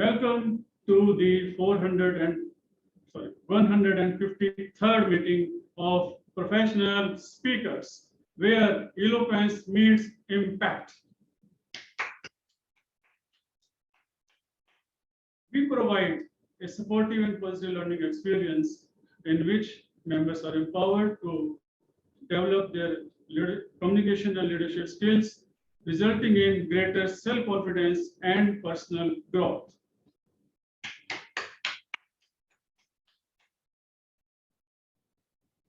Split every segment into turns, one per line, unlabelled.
Welcome to the 153rd meeting of professional speakers, where eloquence meets impact. We provide a supportive and positive learning experience in which members are empowered to develop their communication and leadership skills, resulting in greater self-confidence and personal growth.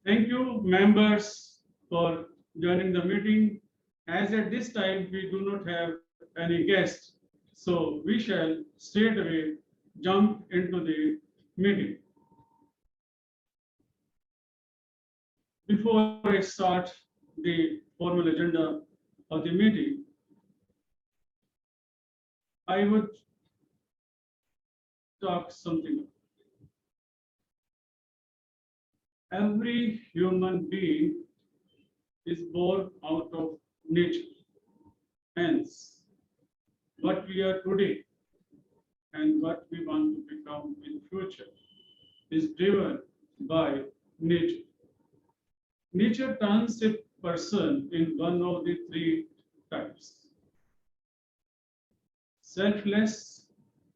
Thank you, members, for joining the meeting. As at this time, we do not have any guests, so we shall straight away jump into the meeting. Before I start the formal agenda of the meeting, I would talk something. Every human being is born out of nature. Hence, what we are today and what we want to become in future is driven by nature. Nature turns a person in one of the three types: selfless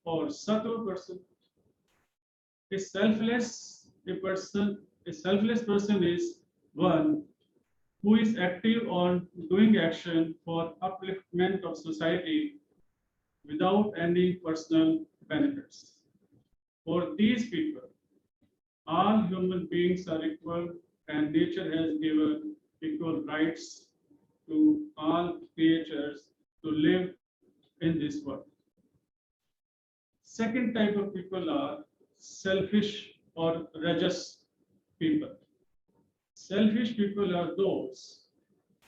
or subtle person. A selfless person is one who is active on doing action for upliftment of society without any personal benefits. For these people, all human beings are equal, and nature has given equal rights to all creatures to live in this world. Second type of people are selfish or religious people. Selfish people are those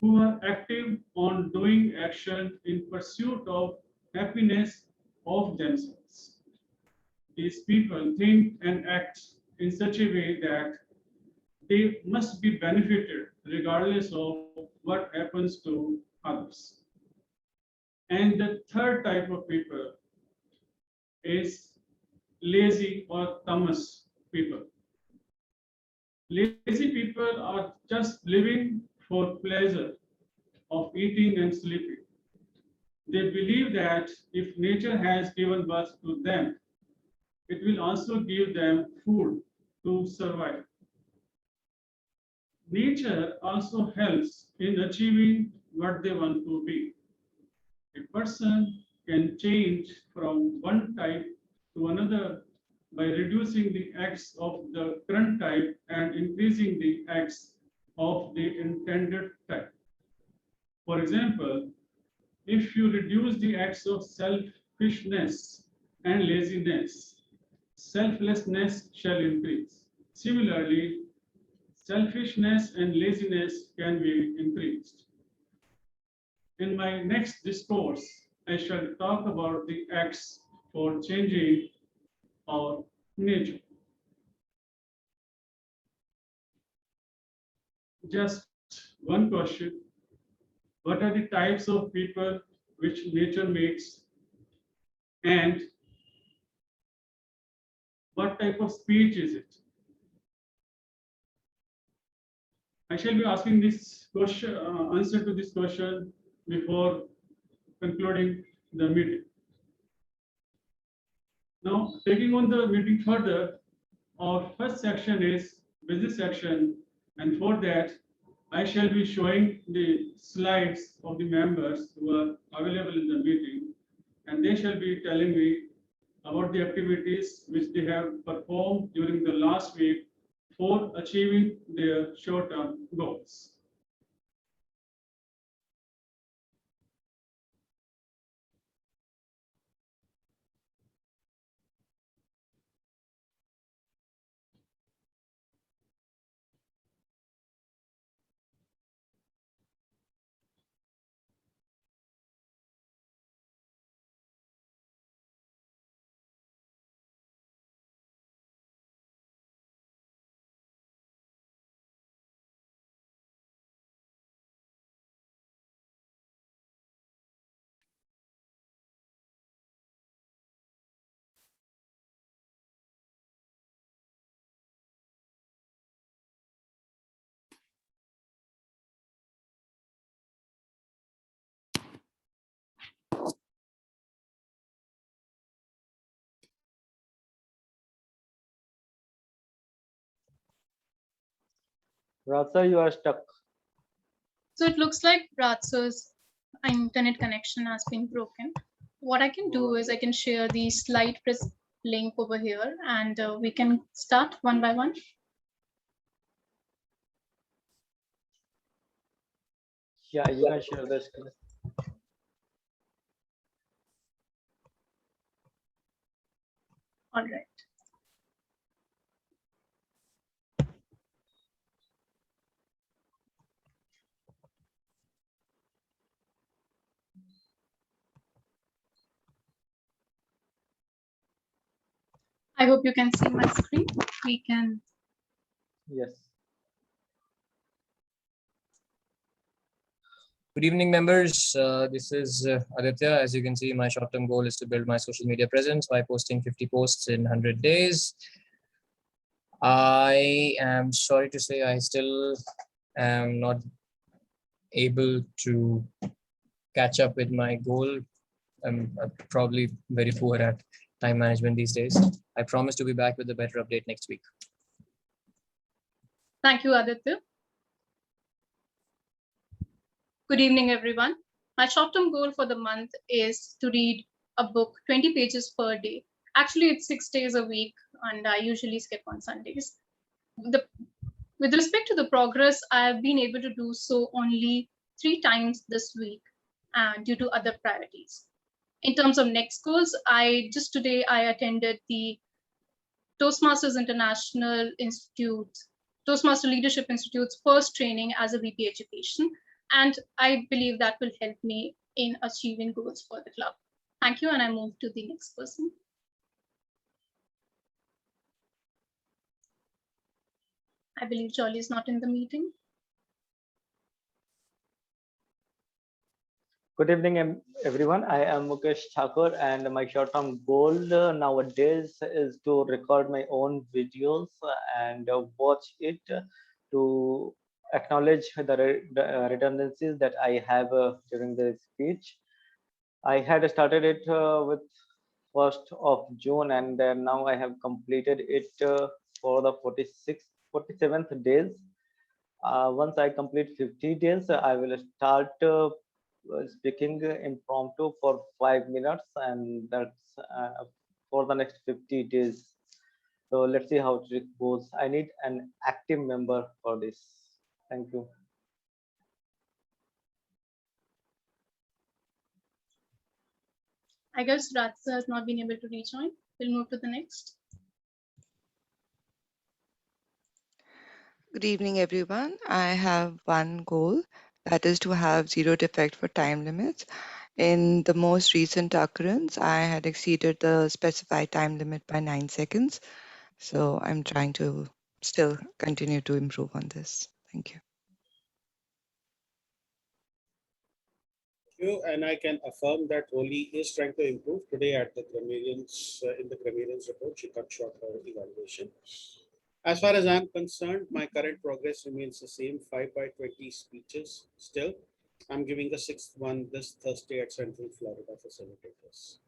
who are active on doing action in pursuit of happiness of themselves. These people think and act in such a way that they must be benefited regardless of what happens to others. And the third type of people is lazy or tamas people. Lazy people are just living for pleasure of eating and sleeping. They believe that if nature has given birth to them, it will also give them food to survive. Nature also helps in achieving what they want to be. A person can change from one type to another by reducing the acts of the current type and increasing the acts of the intended type. For example, if you reduce the acts of selfishness and laziness, selflessness shall increase. Similarly, selfishness and laziness can be increased. In my next discourse, I shall talk about the acts for changing our nature. Just one question: what are the types of people which nature makes, and what type of speech is it? I shall be asking this question, answer to this question before concluding the meeting. Now, taking on the meeting further, our first section is business section, and for that, I shall be showing the slides of the members who are available in the meeting, and they shall be telling me about the activities which they have performed during the last week for achieving their short-term goals.
Ratsa, you are stuck.
So it looks like Ratsa's internet connection has been broken. What I can do is I can share the slide link over here and we can start one by one.
Yeah, you can share the screen.
All right. I hope you can see my screen. We can.
Yes.
Good evening, members. This is Aditya. As you can see, my short-term goal is to build my social media presence by posting 50 posts in 100 days. I am sorry to say I still am not able to catch up with my goal. I'm probably very poor at time management these days. I promise to be back with a better update next week.
Thank you, Aditya. Good evening, everyone. My short-term goal for the month is to read a book 20 pages per day. Actually, it's 6 days a week, and I usually skip on Sundays. With respect to the progress, I have been able to do so only 3 times this week, and due to other priorities. In terms of next goals, today I attended the Toastmasters International Institute, Toastmaster Leadership Institute's first training as a VP education. And I believe that will help me in achieving goals for the club. Thank you, and I move to the next person. I believe Jolly is not in the meeting.
Good evening, everyone. I am Mukesh Thakur, and my short-term goal nowadays is to record my own videos and watch it to acknowledge the redundancies that I have during the speech. I had started it with 1st of June, and now I have completed it for the 47th days. Once I complete 50 days, I will start speaking impromptu for 5 minutes, and that's for the next 50 days. So let's see how it goes. I need an active member for this. Thank you.
I guess Ratsa has not been able to rejoin. We'll move to the next.
Good evening, everyone. I have one goal, that is to have zero defect for time limits. In the most recent occurrence, I had exceeded the specified time limit by 9 seconds. So I'm trying to still continue to improve on this. Thank you.
And I can affirm that Roli is trying to improve. Today at the Grammarians, in the Grammarians report, she cut short her evaluation. As far as I'm concerned, my current progress remains the same, 5 by 20 speeches. Still, I'm giving the 6th one this Thursday at Central Florida facilitators.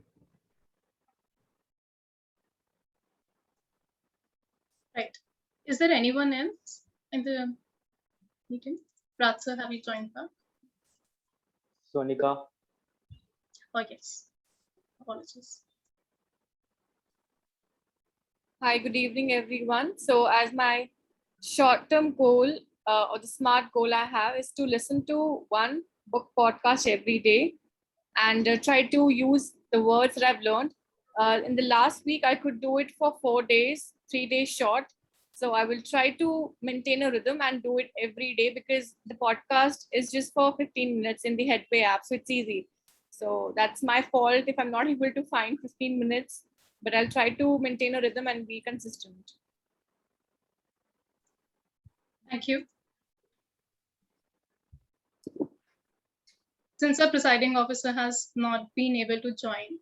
Right. Is there anyone else in the meeting? Ratsa, have you joined back?
Sonika.
Oh, yes. Apologies.
Hi, good evening, everyone. So as my short-term goal or the SMART goal I have is to listen to one book podcast every day and try to use the words that I've learned. In the last week, I could do it for 4 days, 3 days short. So I will try to maintain a rhythm and do it every day because the podcast is just for 15 minutes in the Headway app. So it's easy. So that's my fault if I'm not able to find 15 minutes, but I'll try to maintain a rhythm and be consistent.
Thank you. Since our presiding officer has not been able to join,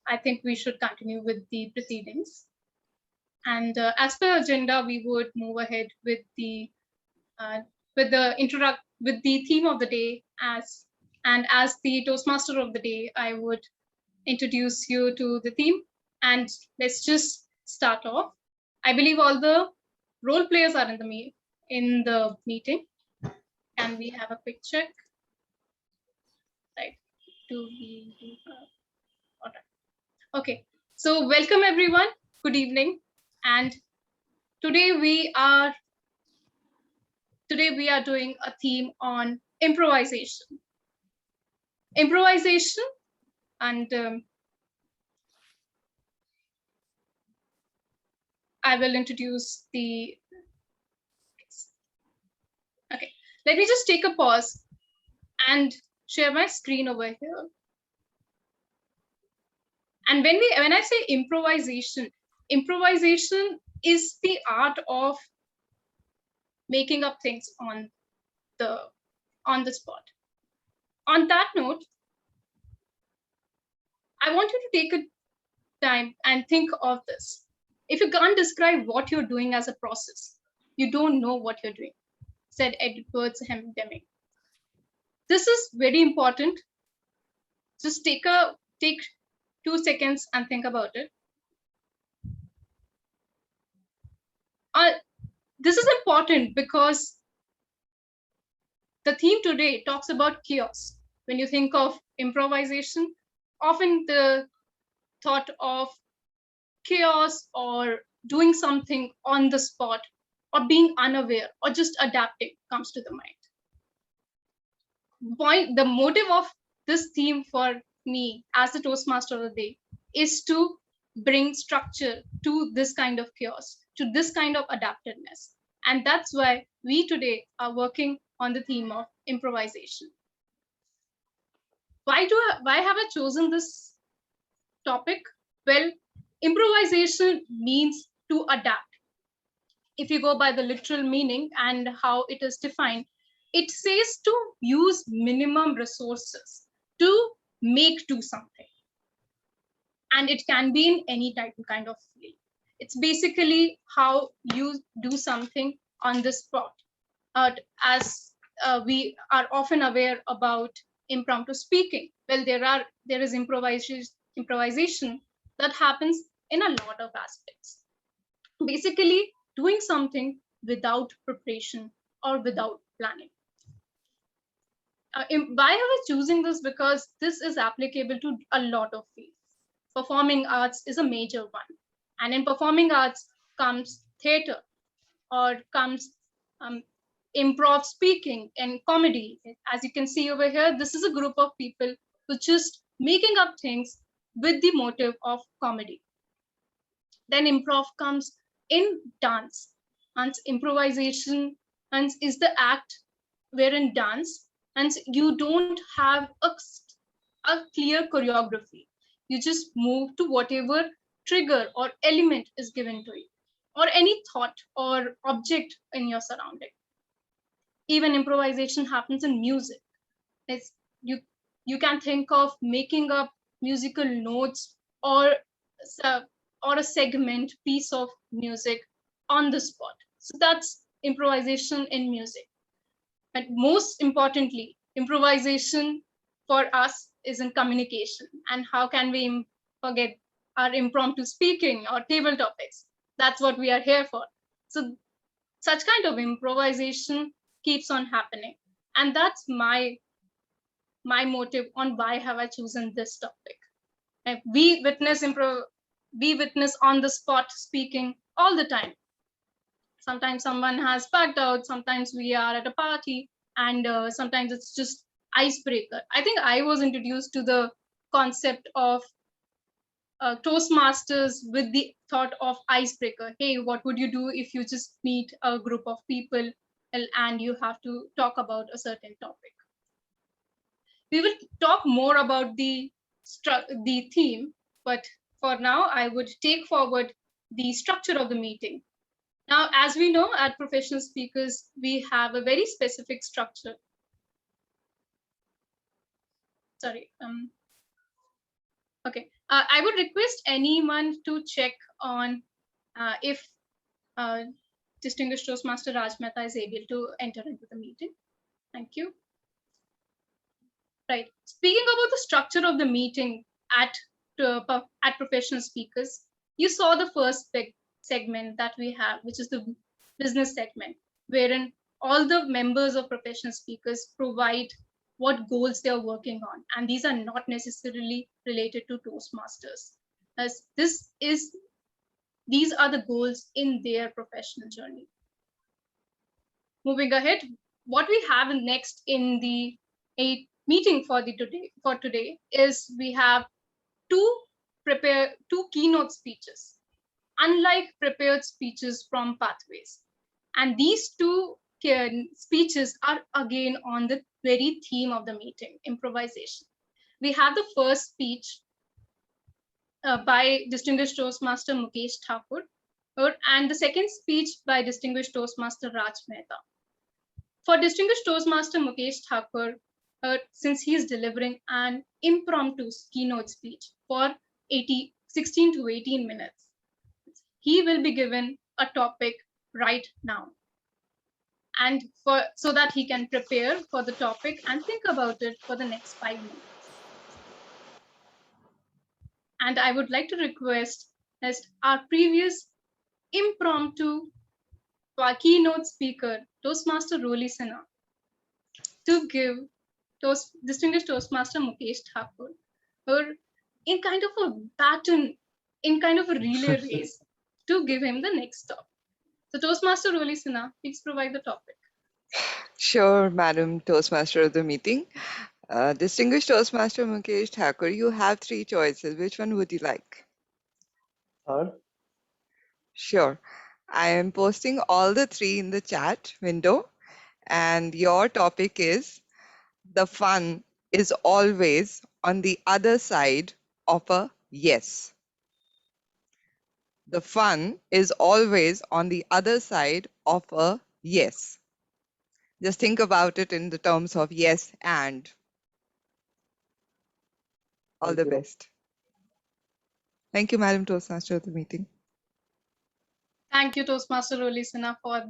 I think we should continue with the proceedings. And as per agenda, we would move ahead with the theme of the day as the Toastmaster of the day. I would introduce you to the theme, and let's just start off. I believe all the role players are in the meeting? Can we have a quick check? Right. Do we have? All right. Okay. So welcome everyone. Good evening. And today we are doing a theme on improvisation. Improvisation, and I will introduce the. Okay, let me just take a pause and share my screen over here. And when I say improvisation, improvisation is the art of making up things on the spot. On that note, I want you to take a time and think of this. If you can't describe what you're doing as a process, you don't know what you're doing, said Edward Deming. This is very important. Just take 2 seconds and think about it. This is important because the theme today talks about chaos. When you think of improvisation, often the thought of chaos or doing something on the spot or being unaware or just adapting comes to the mind. The motive of this theme for me as the Toastmaster of the day is to bring structure to this kind of chaos, to this kind of adaptiveness. And that's why we today are working on the theme of improvisation. Why have I chosen this topic? Well, improvisation means to adapt. If you go by the literal meaning and how it is defined, it says to use minimum resources to do something. And it can be in any type of kind of field. It's basically how you do something on the spot. As we are often aware about impromptu speaking, well, there is improvisation that happens in a lot of aspects. Basically, doing something without preparation or without planning. Why have I chosen this? Because this is applicable to a lot of fields. Performing arts is a major one. And in performing arts comes theater or comes improv speaking and comedy. As you can see over here, this is a group of people who just making up things with the motive of comedy. Then improv comes in dance. And improvisation is the act wherein dance, and you don't have a clear choreography. You just move to whatever trigger or element is given to you, or any thought or object in your surrounding. Even improvisation happens in music. You can think of making up musical notes or a segment piece of music on the spot. So that's improvisation in music. But most importantly, improvisation for us is in communication. And how can we forget our impromptu speaking or table topics? That's what we are here for. So such kind of improvisation keeps on happening. And that's my motive on why have I chosen this topic. We witness on the spot speaking all the time. Sometimes someone has packed out, sometimes we are at a party, and sometimes it's just icebreaker. I think I was introduced to the concept of Toastmasters with the thought of icebreaker. Hey, what would you do if you just meet a group of people and you have to talk about a certain topic? We will talk more about the theme, but for now, I would take forward the structure of the meeting. Now, as we know, at Professional Speakers, we have a very specific structure. Sorry. Okay. I would request anyone to check on if Distinguished Toastmaster Raj Mehta is able to enter into the meeting. Thank you. Right. Speaking about the structure of the meeting at Professional Speakers, you saw the first big segment that we have, which is the business segment. wherein all the members of professional speakers provide what goals they are working on. And these are not necessarily related to Toastmasters, as these are the goals in their professional journey. Moving ahead, what we have next in the meeting for today is we have two keynote speeches, unlike prepared speeches from Pathways. And these two speeches are again on the very theme of the meeting, improvisation. We have the first speech by distinguished Toastmaster Mukesh Thakur, and the second speech by distinguished Toastmaster Raj Mehta. For distinguished Toastmaster Mukesh Thakur, since he is delivering an impromptu keynote speech for 16 to 18 minutes, he will be given a topic right now, and so that he can prepare for the topic and think about it for the next 5 minutes. And I would like to request as our previous impromptu keynote speaker, Toastmaster Roli Sinha, to give distinguished Toastmaster Mukesh Thakur in kind of a baton, in kind of a relay race, to give him the next stop. So Toastmaster Roli Sinha, please provide the topic.
Sure, Madam Toastmaster of the meeting. Distinguished Toastmaster Mukesh Thakur, you have 3 choices. Which one would you like?
Third.
Sure. I am posting all the 3 in the chat window, and your topic is the fun is always on the other side of a yes. The fun is always on the other side of a yes. Just think about it in the terms of yes and. All the best. Thank you, Madam Toastmaster of the meeting.
Thank you, Toastmaster Roli Sinha, for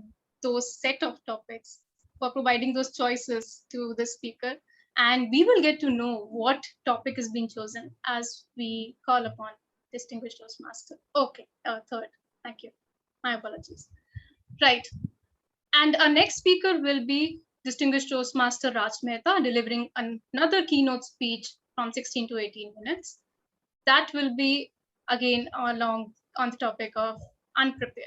those set of topics, for providing those choices to the speaker. And we will get to know what topic is being chosen as we call upon distinguished Toastmaster. Okay, third. Thank you. My apologies. Right. And our next speaker will be distinguished Toastmaster Raj Mehta, delivering another keynote speech from 16 to 18 minutes. That will be again along on the topic of Unprepared.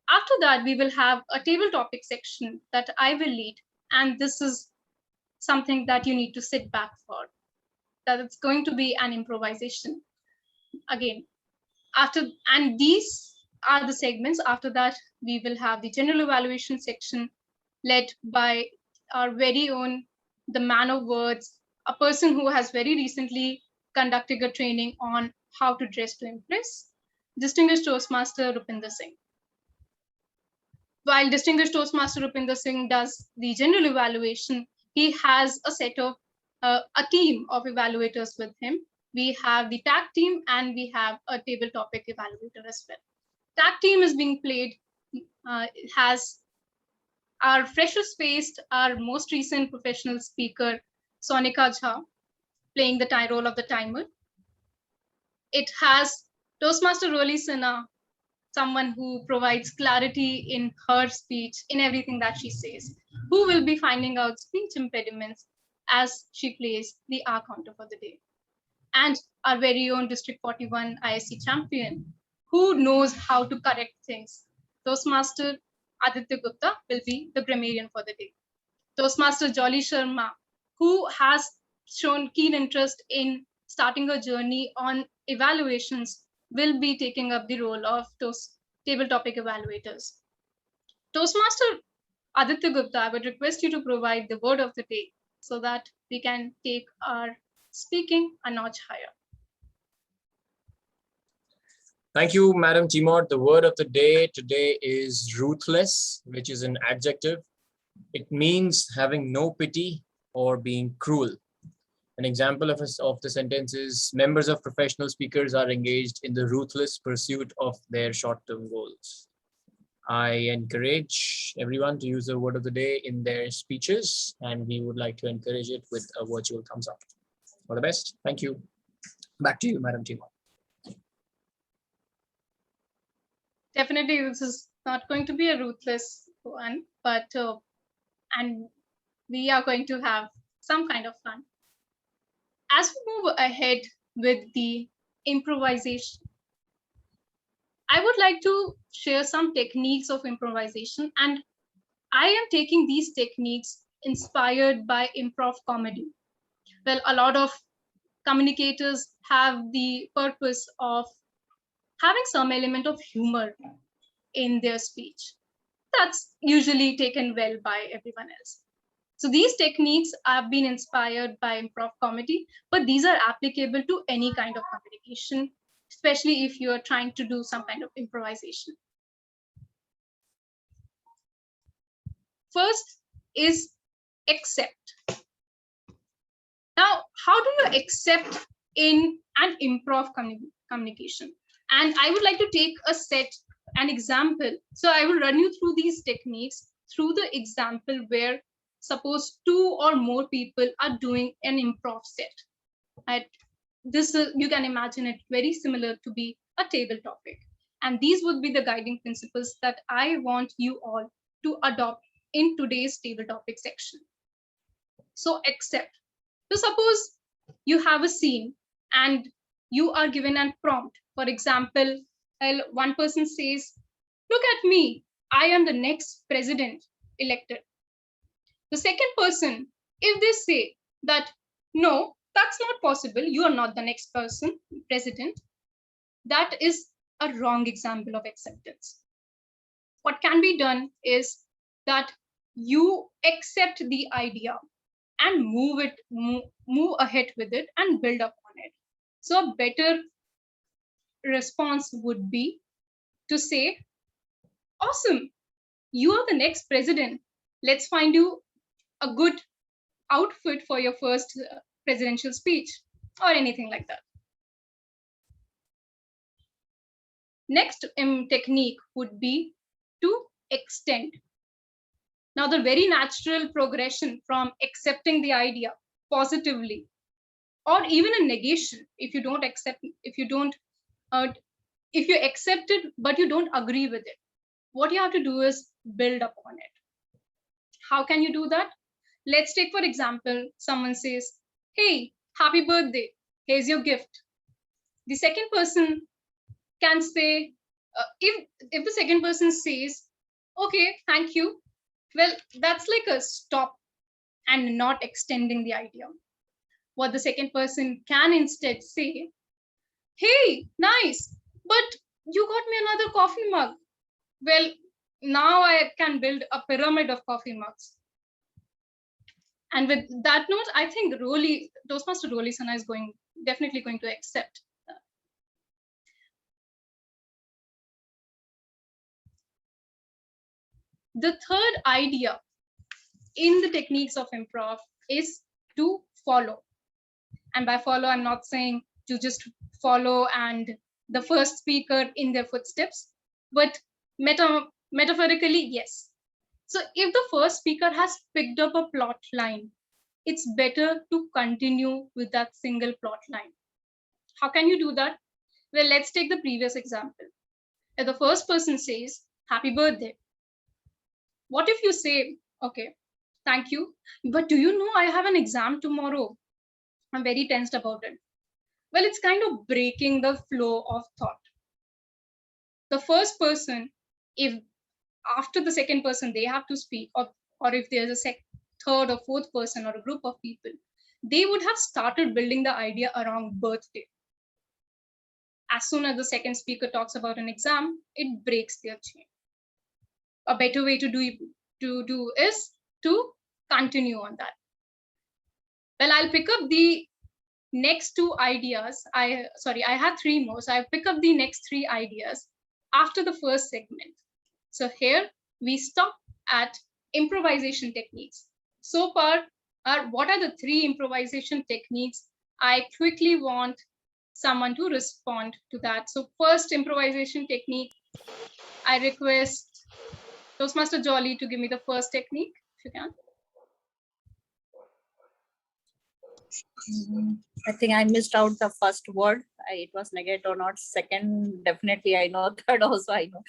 After that, we will have a table topic section that I will lead. And this is something that you need to sit back for. That it's going to be an improvisation. Again, and these are the segments. After that, we will have the general evaluation section led by our very own, the man of words, a person who has very recently conducted a training on how to dress to impress, distinguished Toastmaster Rupinder Singh. While distinguished Toastmaster Rupinder Singh does the general evaluation, he has a set of a team of evaluators with him. We have the tag team and we have a table topic evaluator as well. Tag team is being played, has our freshest faced, our most recent professional speaker, Sonika Jha, playing the role of the timer. It has Toastmaster Roli Sinha, someone who provides clarity in her speech, in everything that she says, who will be finding out speech impediments as she plays the R counter for the day. And our very own District 41 ISC champion, who knows how to correct things. Toastmaster Aditya Gupta will be the grammarian for the day. Toastmaster Jolly Sharma, who has shown keen interest in starting a journey on evaluations, will be taking up the role of table topic evaluators. Toastmaster Aditya Gupta, I would request you to provide the word of the day so that we can take our speaking a notch higher.
Thank you, Madam Timot. The word of the day today is ruthless, which is an adjective. It means having no pity or being cruel. An example of the sentence is, members of professional speakers are engaged in the ruthless pursuit of their short-term goals. I encourage everyone to use the word of the day in their speeches, and we would like to encourage it with a virtual thumbs up. All the best. Thank you. Back to you, Madam Timot.
Definitely, this is not going to be a ruthless one, but and we are going to have some kind of fun. As we move ahead with the improvisation, I would like to share some techniques of improvisation, and I am taking these techniques inspired by improv comedy. Well, a lot of communicators have the purpose of having some element of humor in their speech. That's usually taken well by everyone else. So these techniques have been inspired by improv comedy, but these are applicable to any kind of communication, especially if you are trying to do some kind of improvisation. First is accept. Now, how do you accept in an improv communication? And I would like to take an example. So I will run you through these techniques through the example where suppose 2 or more people are doing an improv set. You can imagine it very similar to be a table topic. And these would be the guiding principles that I want you all to adopt in today's table topic section. So accept. So suppose you have a scene and you are given a prompt. For example, one person says, "Look at me, I am the next president elected." The second person, if they say that, "No, that's not possible, you are not the next person, president," that is a wrong example of acceptance. What can be done is that you accept the idea and move ahead with it and build upon it. So a better response would be to say, "Awesome, you are the next president. Let's find you a good outfit for your first presidential speech," or anything like that. Next technique would be to extend. Now, the very natural progression from accepting the idea positively, or even a negation, if you accept it but you don't agree with it, what you have to do is build upon it. How can you do that? Let's take, for example, someone says, "Hey, happy birthday, here's your gift." The second person can say, if the second person says, "Okay, thank you," well, that's like a stop and not extending the idea. What the second person can instead say, "Hey, nice, but you got me another coffee mug." Well, now I can build a pyramid of coffee mugs. And with that note, I think Toastmaster Roli Sinha is definitely going to accept that. The third idea in the techniques of improv is to follow. And by follow, I'm not saying to just follow and the first speaker in their footsteps, but metaphorically, yes. So if the first speaker has picked up a plot line, it's better to continue with that single plot line. How can you do that? Well, let's take the previous example. If the first person says, "Happy birthday," what if you say, "Okay, thank you, but do you know I have an exam tomorrow? I'm very tensed about it." Well, it's kind of breaking the flow of thought. The first person, if after the second person they have to speak, or if there's a third or fourth person or a group of people, they would have started building the idea around birthday. As soon as the second speaker talks about an exam, it breaks their chain. A better way to do is to continue on that. Well, I'll pick up the next 2 ideas. I had 3 more, so I'll pick up the next 3 ideas after the first segment. So here we stop at improvisation techniques. So far, what are the 3 improvisation techniques? I quickly want someone to respond to that. So first improvisation technique, I request Toastmaster Jolly to give me the first technique, if you can.
I think I missed out the first word. It was negate or not. Second, definitely I know. Third also I know.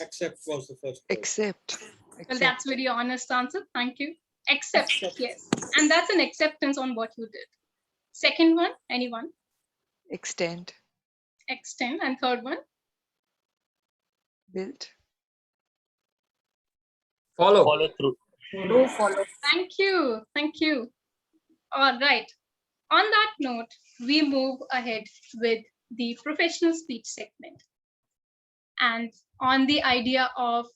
Accept was the first word.
Accept.
Well, that's
Accept.
very honest answer. Thank you. Accept.
Accept.
Yes. And that's an acceptance on what you did. Second one, anyone?
Extend.
Extend. And third one?
Build.
Follow.
Follow through.
Do follow.
Thank you. Thank you. All right. On that note, we move ahead with the professional speech segment. And on the idea of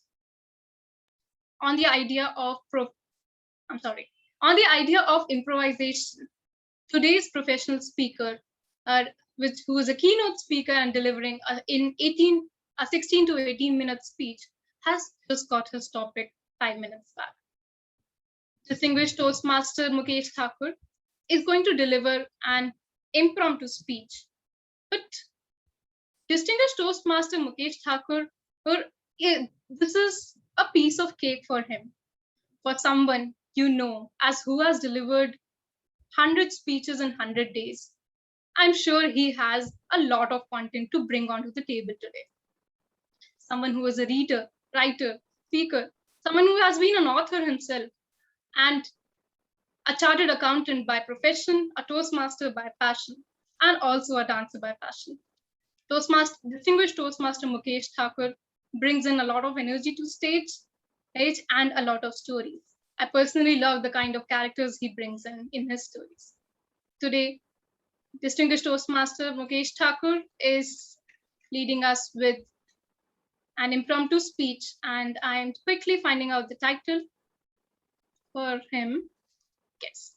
improvisation, today's professional speaker, who is a keynote speaker and delivering a 16 to 18 minute speech, has just got his topic 5 minutes back. Distinguished Toastmaster Mukesh Thakur is going to deliver an impromptu speech. But Distinguished Toastmaster Mukesh Thakur, this is a piece of cake for him, for someone you know as who has delivered 100 speeches in 100 days. I'm sure he has a lot of content to bring onto the table today. Someone who is a reader, writer, speaker, someone who has been an author himself, and a chartered accountant by profession, a Toastmaster by passion, and also a dancer by passion. Distinguished Toastmaster Mukesh Thakur brings in a lot of energy to stage and a lot of stories. I personally love the kind of characters he brings in his stories. Today, Distinguished Toastmaster Mukesh Thakur is leading us with an impromptu speech, and I'm quickly finding out the title for him. Yes.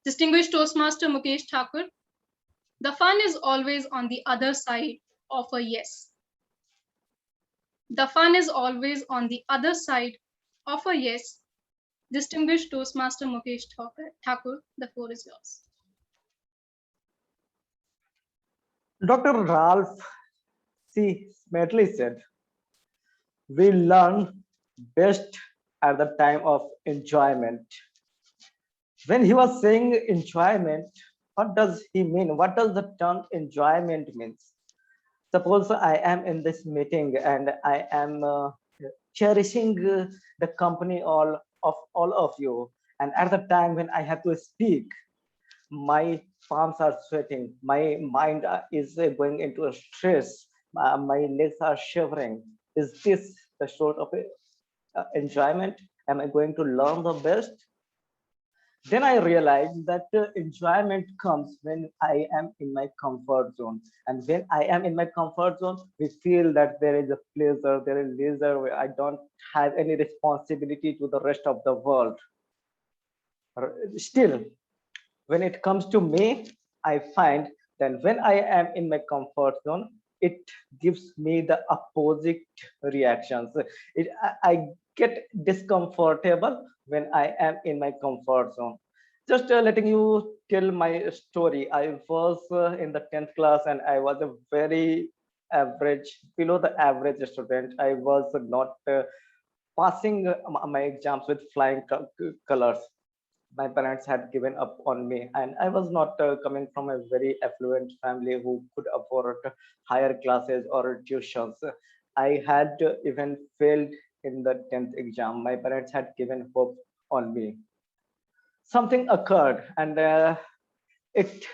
Distinguished Toastmaster Mukesh Thakur, the fun is always on the other side of a yes. The fun is always on the other side of a yes. Distinguished Toastmaster Mukesh Thakur, the floor is yours.
Dr. Ralph C. Smetley said, "We learn best at the time of enjoyment." When he was saying enjoyment, what does he mean? What does the term enjoyment means? Suppose I am in this meeting and I am cherishing the company all of you, and at the time when I have to speak, my palms are sweating, my mind is going into a stress, my legs are shivering. Is this the sort of enjoyment? Am I going to learn the best? Then I realized that enjoyment comes when I am in my comfort zone. And when I am in my comfort zone, we feel that there is a pleasure, there is leisure, where I don't have any responsibility to the rest of the world. Still, when it comes to me, I find that when I am in my comfort zone, it gives me the opposite reactions. I get discomfortable when I am in my comfort zone. Just letting you tell my story. I was in the 10th class and I was a very average, below the average student. I was not passing my exams with flying colors. My parents had given up on me, and I was not coming from a very affluent family who could afford higher classes or tuitions. I had even failed in the 10th exam. My parents had given hope on me. Something occurred, and it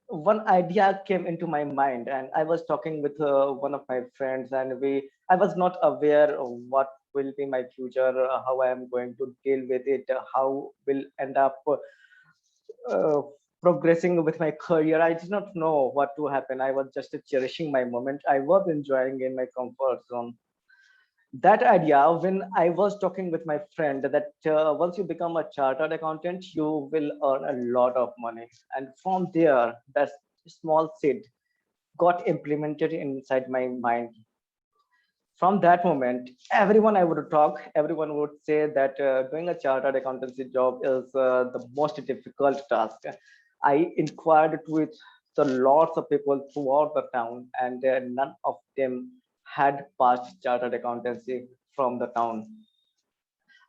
one idea came into my mind, and I was talking with one of my friends, and I was not aware of what will be my future, how I am going to deal with it, how will end up uh, progressing with my career. I did not know what to happen. I was just cherishing my moment. I was enjoying in my comfort zone. That idea, when I was talking with my friend, that once you become a chartered accountant, you will earn a lot of money. And from there, that small seed got implemented inside my mind. From that moment, everyone I would talk, everyone would say that doing a chartered accountancy job is the most difficult task. I inquired with the lots of people throughout the town, and none of them had passed chartered accountancy from the town.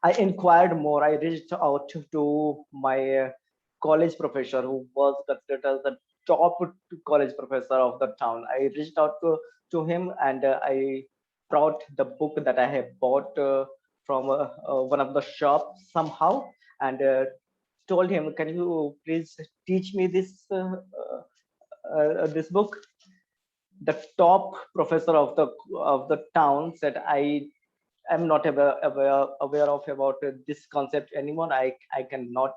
I inquired more. I reached out to my college professor, who was considered as the top college professor of the town. I reached out to him, and I brought the book that I have bought from one of the shops somehow, and told him, "Can you please teach me this book?" The top professor of the town said, I'm not aware of about this concept anymore. I cannot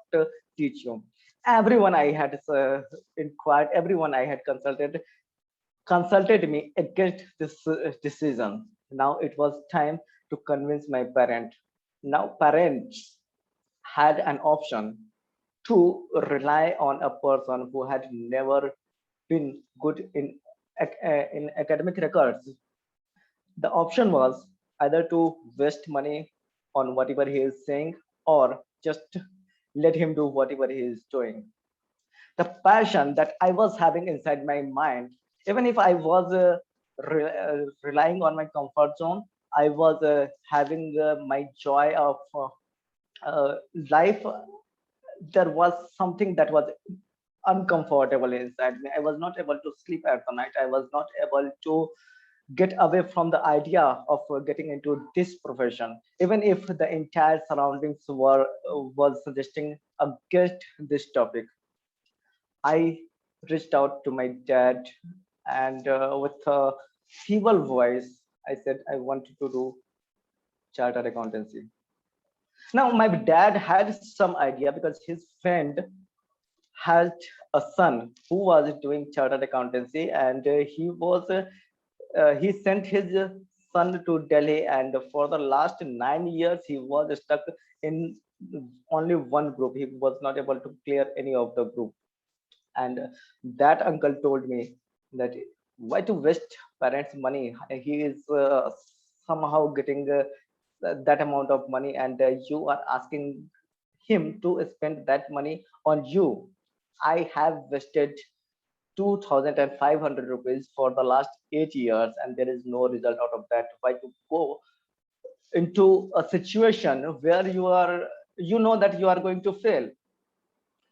teach you. Everyone I had inquired, everyone I had consulted me against this decision. Now it was time to convince my parent. Now parents had an option to rely on a person who had never been good in academic records. The option was either to waste money on whatever he is saying or just let him do whatever he is doing. The passion that I was having inside my mind, even if I was relying on my comfort zone, I was having my joy of life. There was something that was uncomfortable inside me. I was not able to sleep at the night. I was not able to get away from the idea of getting into this profession, even if the entire surroundings was suggesting against this topic. I reached out to my dad, and with a feeble voice, I said I wanted to do chartered accountancy. Now, my dad had some idea because his friend had a son who was doing chartered accountancy, and he sent his son to Delhi, and for the last 9 years he was stuck in only one group. He was not able to clear any of the group, and that uncle told me that why to waste parents' money? He is somehow getting that amount of money, and you are asking him to spend that money on you. I have wasted 2,500 rupees for the last 8 years, and there is no result out of that. Why to go into a situation where you know that you are going to fail?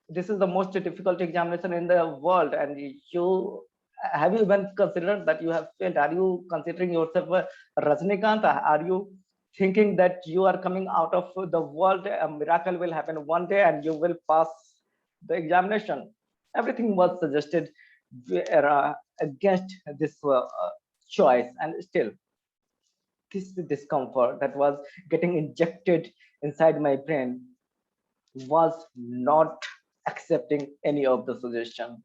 This is the most difficult examination in the world, and you have you even considered that you have failed? Are you considering yourself a Rajnikant? Are you thinking that you are coming out of the world, a miracle will happen one day and you will pass the examination? Everything was suggested against this choice, and still this discomfort that was getting injected inside my brain was not accepting any of the suggestion.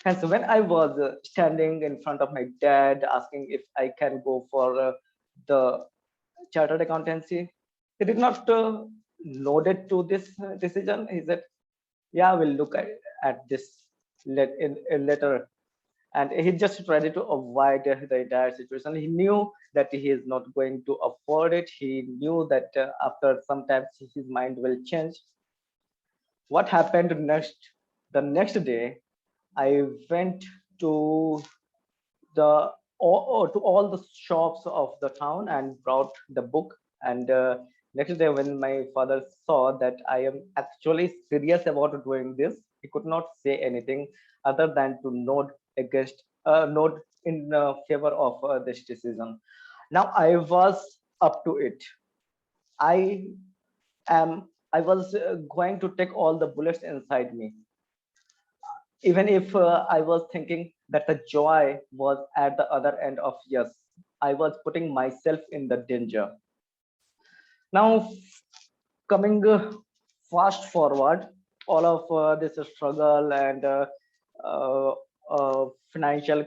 And so when I was standing in front of my dad asking if I can go for the chartered accountancy, he did not nodded to this decision. He said, "Yeah, we'll look at this later." And he just tried to avoid the entire situation. He knew that he is not going to afford it. He knew that after some time his mind will change. What happened next? The next day, I went to to all the shops of the town and brought the book. And next day, when my father saw that I am actually serious about doing this, he could not say anything other than to nod in favor of this decision. Now I was up to it. I I was going to take all the bullets inside me, even if I was thinking that the joy was at the other end of yes. I was putting myself in the danger. Now, coming fast forward, all of this struggle and uh, financial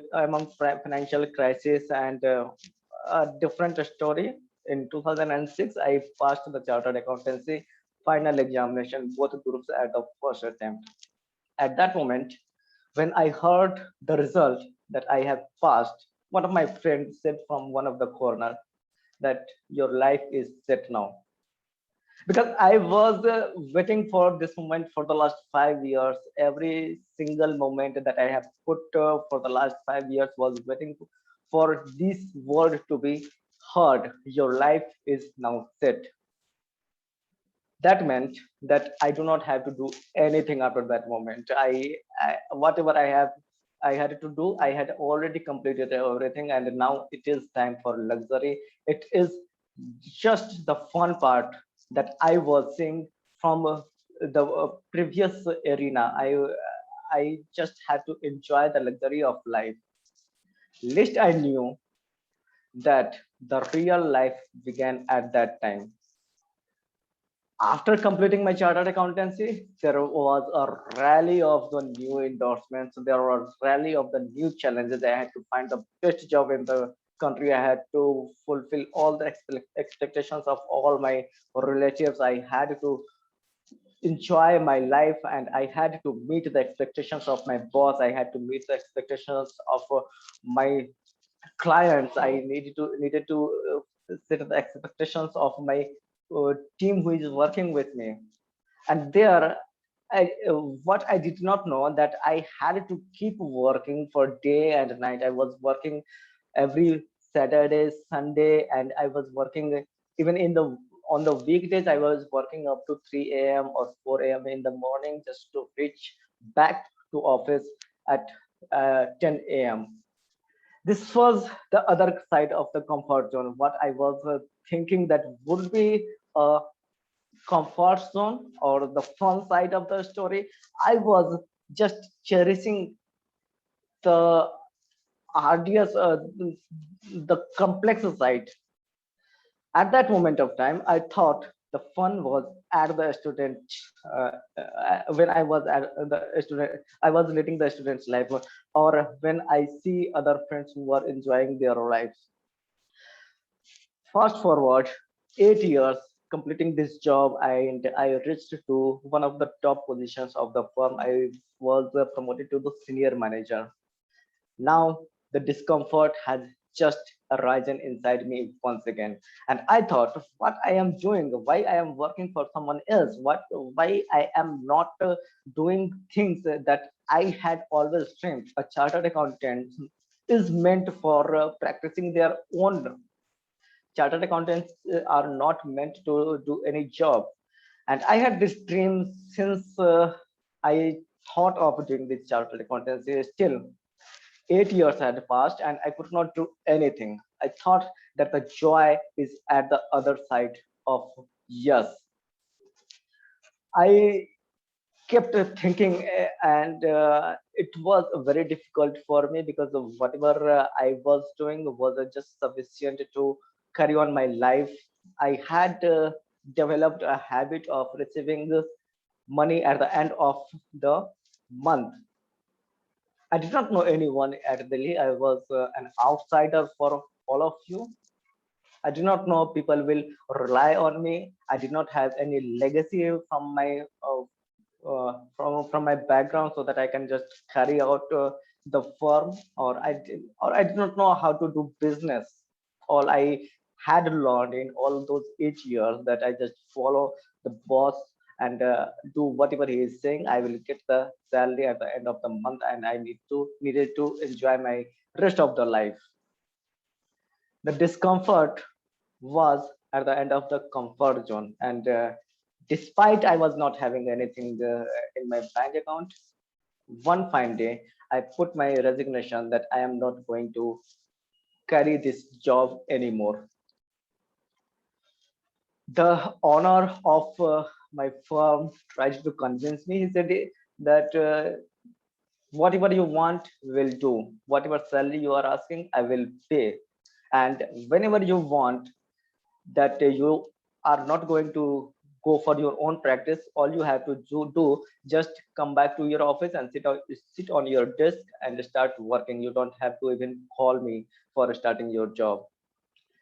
crisis and a different story. In 2006, I passed the chartered accountancy final examination, both groups at the first attempt. At that moment, when I heard the result that I have passed, one of my friends said from one of the corner that your life is set now. Because I was waiting for this moment for the last 5 years. Every single moment that I have put for the last 5 years was waiting for this word to be heard. Your life is now set. That meant that I do not have to do anything after that moment. Whatever I had to do, I had already completed everything, and now it is time for luxury. It is just the fun part that I was seeing from the previous arena. I just had to enjoy the luxury of life. Least I knew that the real life began at that time. After completing my chartered accountancy, there was a rally of the new endorsements. There was a rally of the new challenges. I had to find the best job in the country. I had to fulfill all the expectations of all my relatives. I had to enjoy my life, and I had to meet the expectations of my boss. I had to meet the expectations of my clients. I needed to set the expectations of my team who is working with me. And there, what I did not know, that I had to keep working for day and night. I was working every Saturday, Sunday, and I was working even in the on the weekdays. I was working up to 3 a.m. or 4 a.m. in the morning just to reach back to office at 10 a.m. This was the other side of the comfort zone. What I was thinking that would be a comfort zone or the fun side of the story, I was just cherishing the arduous, the complex side. At that moment of time, I thought the fun was at the student, when I was at the student, I was leading the student's life, or when I see other friends who are enjoying their lives. Fast forward 8 years completing this job, and I reached to one of the top positions of the firm. I was promoted to the senior manager. Now the discomfort has just arisen inside me once again. And I thought, what I am doing, why I am working for someone else, why I am not doing things that I had always dreamed. A chartered accountant is meant for practicing their own. Chartered accountants are not meant to do any job. And I had this dream since I thought of doing this chartered accountancy. Still, 8 years had passed and I could not do anything. I thought that the joy is at the other side of yes. I kept thinking, and it was very difficult for me because of whatever I was doing was just sufficient to carry on my life. I had developed a habit of receiving money at the end of the month. I did not know anyone at Delhi. I was an outsider for all of you. I did not know people will rely on me. I did not have any legacy from my from my background, so that I can just carry out the firm, or I did not know how to do business. All I had learned in all those 8 years that I just follow the boss and do whatever he is saying. I will get the salary at the end of the month, and I needed to enjoy my rest of the life. The discomfort was at the end of the comfort zone, and despite I was not having anything in my bank account, one fine day I put my resignation that I am not going to carry this job anymore. The owner of my firm tried to convince me. He said that whatever you want, we'll do. Whatever salary you are asking, I will pay. And whenever you want, that you are not going to go for your own practice, all you have to do just come back to your office and sit on your desk and start working. You don't have to even call me for starting your job.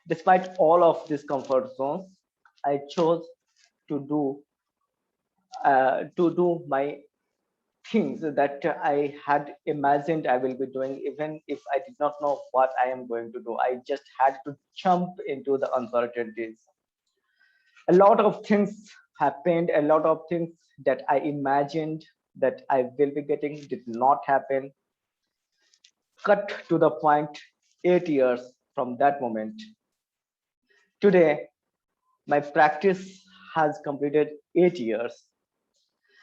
Despite all of these comfort zones, I chose to do my things that I had imagined I will be doing, even if I did not know what I am going to do. I just had to jump into the uncertainties. A lot of things happened, a lot of things that I imagined that I will be getting did not happen. Cut to the point, 8 years from that moment. Today, my practice has completed 8 years.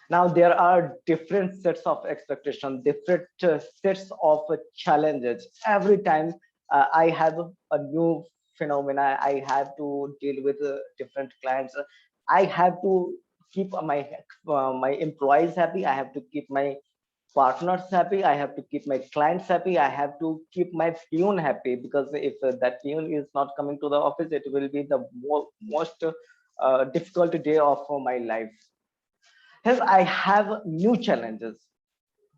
Now there are different sets of expectations, different sets of challenges. Every time I have a new phenomena. I have to deal with different clients. I have to keep my employees happy. I have to keep my partners happy. I have to keep my clients happy. I have to keep my peon happy, because if that peon is not coming to the office, it will be the most difficult day of my life. Hence, I have new challenges.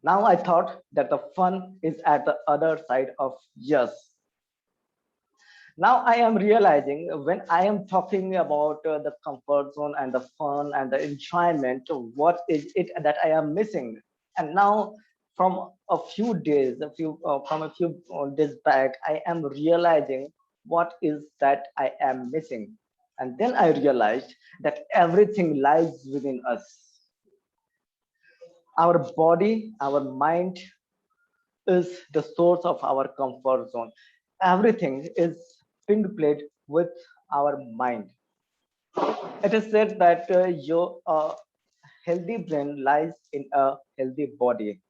Now I thought that the fun is at the other side of yes. Now I am realizing, when I am talking about the comfort zone and the fun and the enjoyment, what is it that I am missing? And now, from a few days days back, I am realizing what is that I am missing. And then I realized that everything lies within us. Our body, our mind is the source of our comfort zone. Everything is being played with our mind. It is said that your healthy brain lies in a healthy body.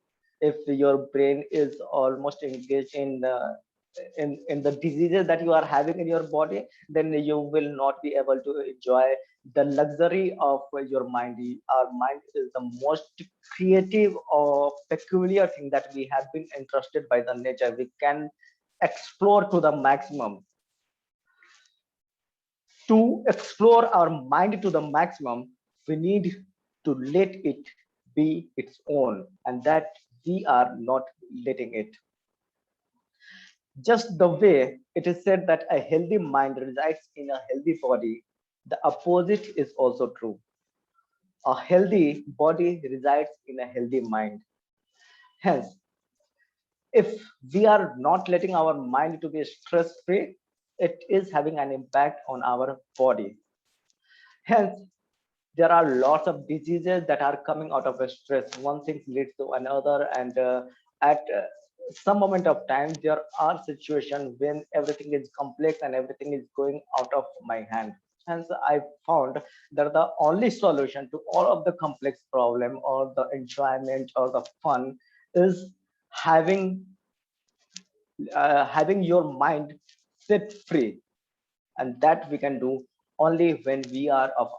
If your brain is almost engaged in the diseases that you are having in your body, then you will not be able to enjoy the luxury of your mind. Our mind is the most creative or peculiar thing that we have been entrusted by the nature. We can explore to the maximum. To explore our mind to the maximum, we need to let it be its own, and that we are not letting it. Just the way it is said that a healthy mind resides in a healthy body, the opposite is also true. A healthy body resides in a healthy mind. Hence, if we are not letting our mind to be stress free, it is having an impact on our body. Hence, there are lots of diseases that are coming out of a stress. One thing leads to another, and at some moment of time, there are situations when everything is complex and everything is going out of my hand. Hence, I found that the only solution to all of the complex problem or the enjoyment or the fun is having having your mind set free, and that we can do only when we are of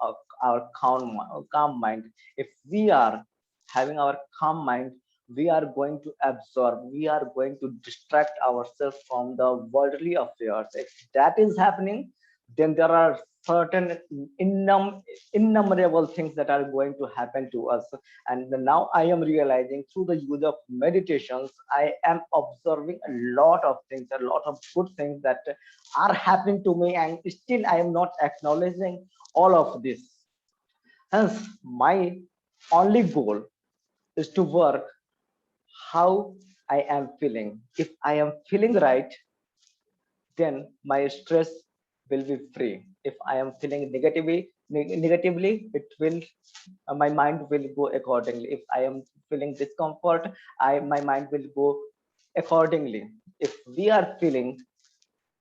our calm mind. If we are having our calm mind, we are going to absorb, we are going to distract ourselves from the worldly affairs. If that is happening, then there are certain innumerable things that are going to happen to us. And now I am realizing, through the use of meditations, I am observing a lot of things, a lot of good things that are happening to me, and still I am not acknowledging all of this. Hence, my only goal is to work how I am feeling. If I am feeling right, then my stress will be free. If I am feeling negatively, it will my mind will go accordingly. If I am feeling discomfort, my mind will go accordingly. If we are feeling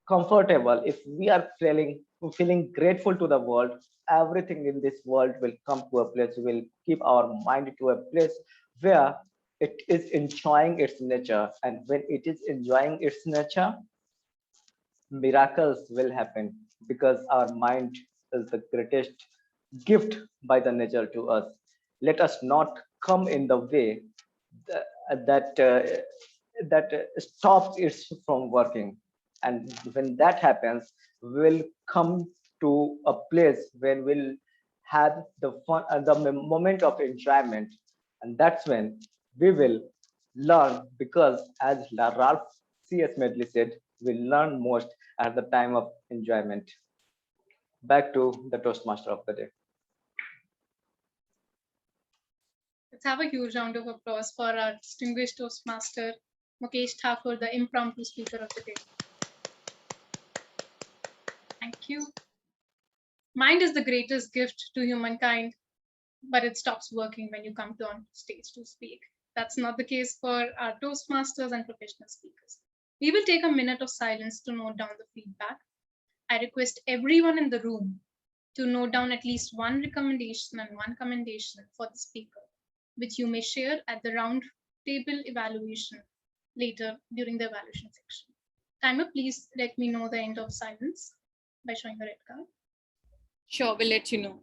comfortable, if we are feeling grateful to the world, everything in this world will come to a place. We will keep our mind to a place where it is enjoying its nature, and when it is enjoying its nature, miracles will happen, because our mind is the greatest gift by the nature to us. Let us not come in the way that stops it from working. And when that happens, we'll come to a place where we'll have the fun, the moment of enjoyment, and that's when we will learn. Because as Ralph C.S. Medley said, we learn most at the time of enjoyment. Back to the Toastmaster of the day.
Let's have a huge round of applause for our distinguished Toastmaster, Mukesh Thakur, the impromptu speaker of the day. Thank you. Mind is the greatest gift to humankind, but it stops working when you come to on stage to speak. That's not the case for our Toastmasters and professional speakers. We will take a minute of silence to note down the feedback. I request everyone in the room to note down at least one recommendation and one commendation for the speaker, which you may share at the round table evaluation later during the evaluation section. Timer, please let me know the end of silence. by showing the red card.
Sure, we'll let you know.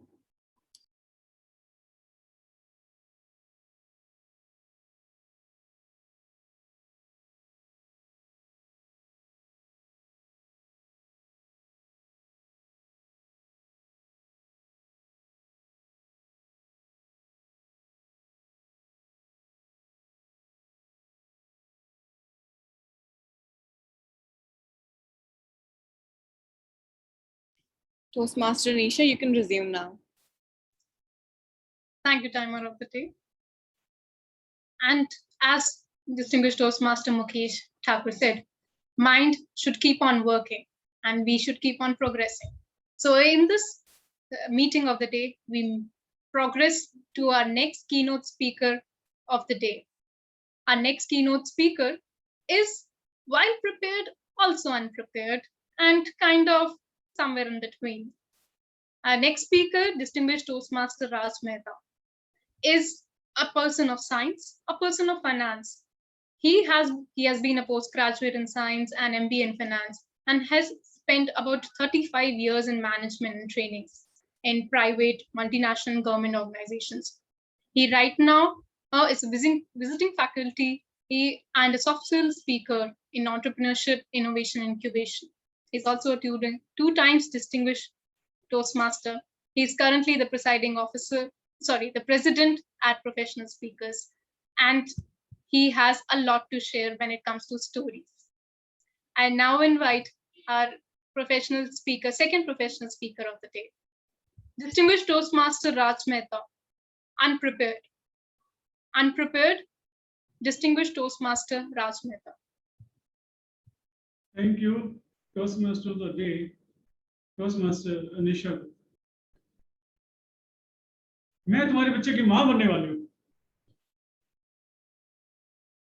Toastmaster Nisha, you can resume now.
Thank you, timer of the day. And as distinguished Toastmaster Mukesh Thakur said, mind should keep on working and we should keep on progressing. So in this meeting of the day, we progress to our next keynote speaker of the day. Our next keynote speaker is, while prepared, also unprepared, and kind of somewhere in between. Our next speaker, distinguished Toastmaster Raj Mehta, is a person of science, a person of finance. He has been a postgraduate in science and MBA in finance, and has spent about 35 years in management and trainings in private, multinational government organizations. He right now is a visiting faculty and a soft skills speaker in entrepreneurship, innovation, and incubation. He's also a two times distinguished Toastmaster. He's currently the presiding officer, the president at Professional Speakers, and he has a lot to share when it comes to stories. I now invite our second professional speaker of the day, distinguished Toastmaster Raj Mehta, unprepared. Unprepared, distinguished Toastmaster Raj Mehta.
Thank you, Toastmaster of the day, Toastmaster Anisha. मैं तुम्हारे बच्चे की मां बनने वाली हूँ.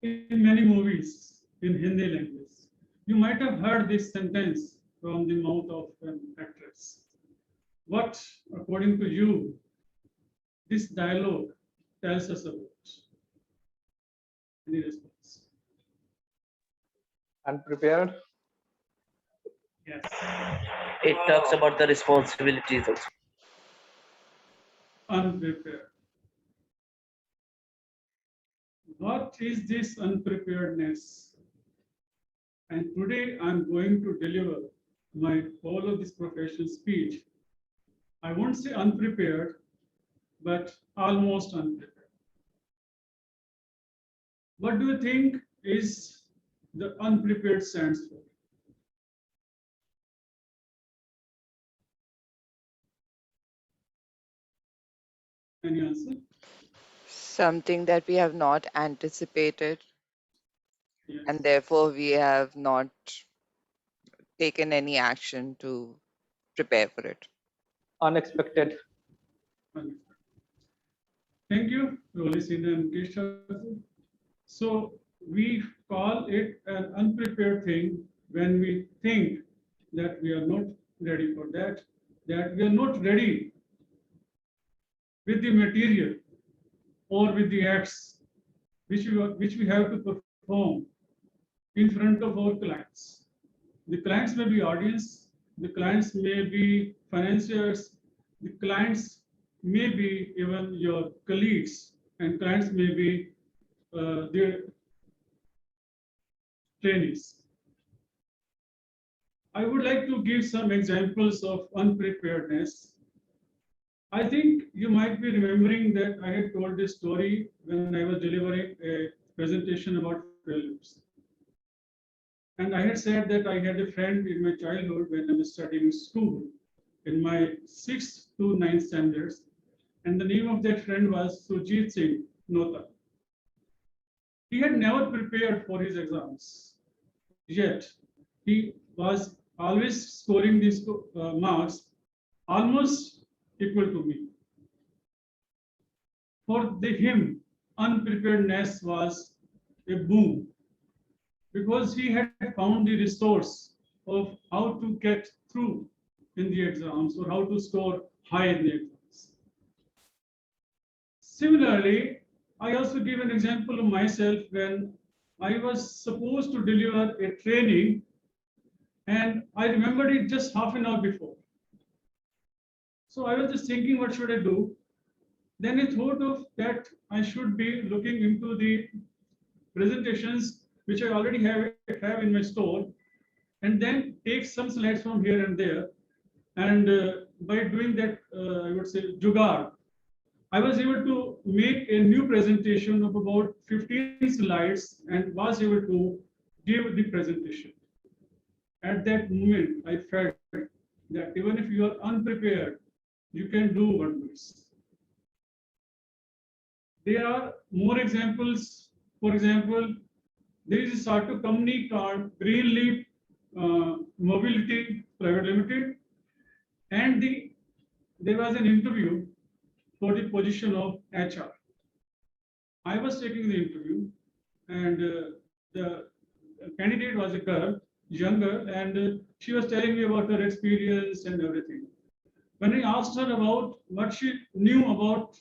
In many movies in Hindi language, you might have heard this sentence from the mouth of an actress. What, according to you, this dialogue tells us about? Any response?
Unprepared.
Yes.
It talks about the responsibilities also.
Unprepared. What is this unpreparedness? And today I'm going to deliver my whole of this professional speech. I won't say unprepared, but almost unprepared. What do you think is the unprepared stands for? Any answer?
Something that we have not anticipated,
Yes.
and therefore we have not taken any action to prepare for it.
Unexpected.
Thank you, Roli, Sinha, and Mukesh. So we call it an unprepared thing when we think that we are not ready for that we are not ready with the material or with the acts which we have to perform in front of our clients. The clients may be audience, the clients may be financiers, the clients may be even your colleagues, and clients may be their trainees. I would like to give some examples of unpreparedness. I think you might be remembering that I had told this story when I was delivering a presentation about failures. And I had said that I had a friend in my childhood when I was studying school in my 6th to 9th standards. And the name of that friend was Sujit Singh Nota. He had never prepared for his exams, yet he was always scoring these marks almost equal to me. For him, unpreparedness was a boom because he had found the resource of how to get through in the exams or how to score high in the exams. Similarly, I also give an example of myself when I was supposed to deliver a training And I remembered it just half an hour before. So I was just thinking, what should I do? Then I thought of that I should be looking into the presentations which I already have in my store, and then take some slides from here and there. And by doing that, I would say jugaad, I was able to make a new presentation of about 15 slides and was able to give the presentation. At that moment, I felt that even if you are unprepared, you can do wonders. There are more examples. For example, there is a startup company called Greenleaf Mobility Private Limited, and there was an interview for the position of HR. I was taking the interview, and the candidate was a girl, younger, and she was telling me about her experience and everything. When I asked her about what she knew about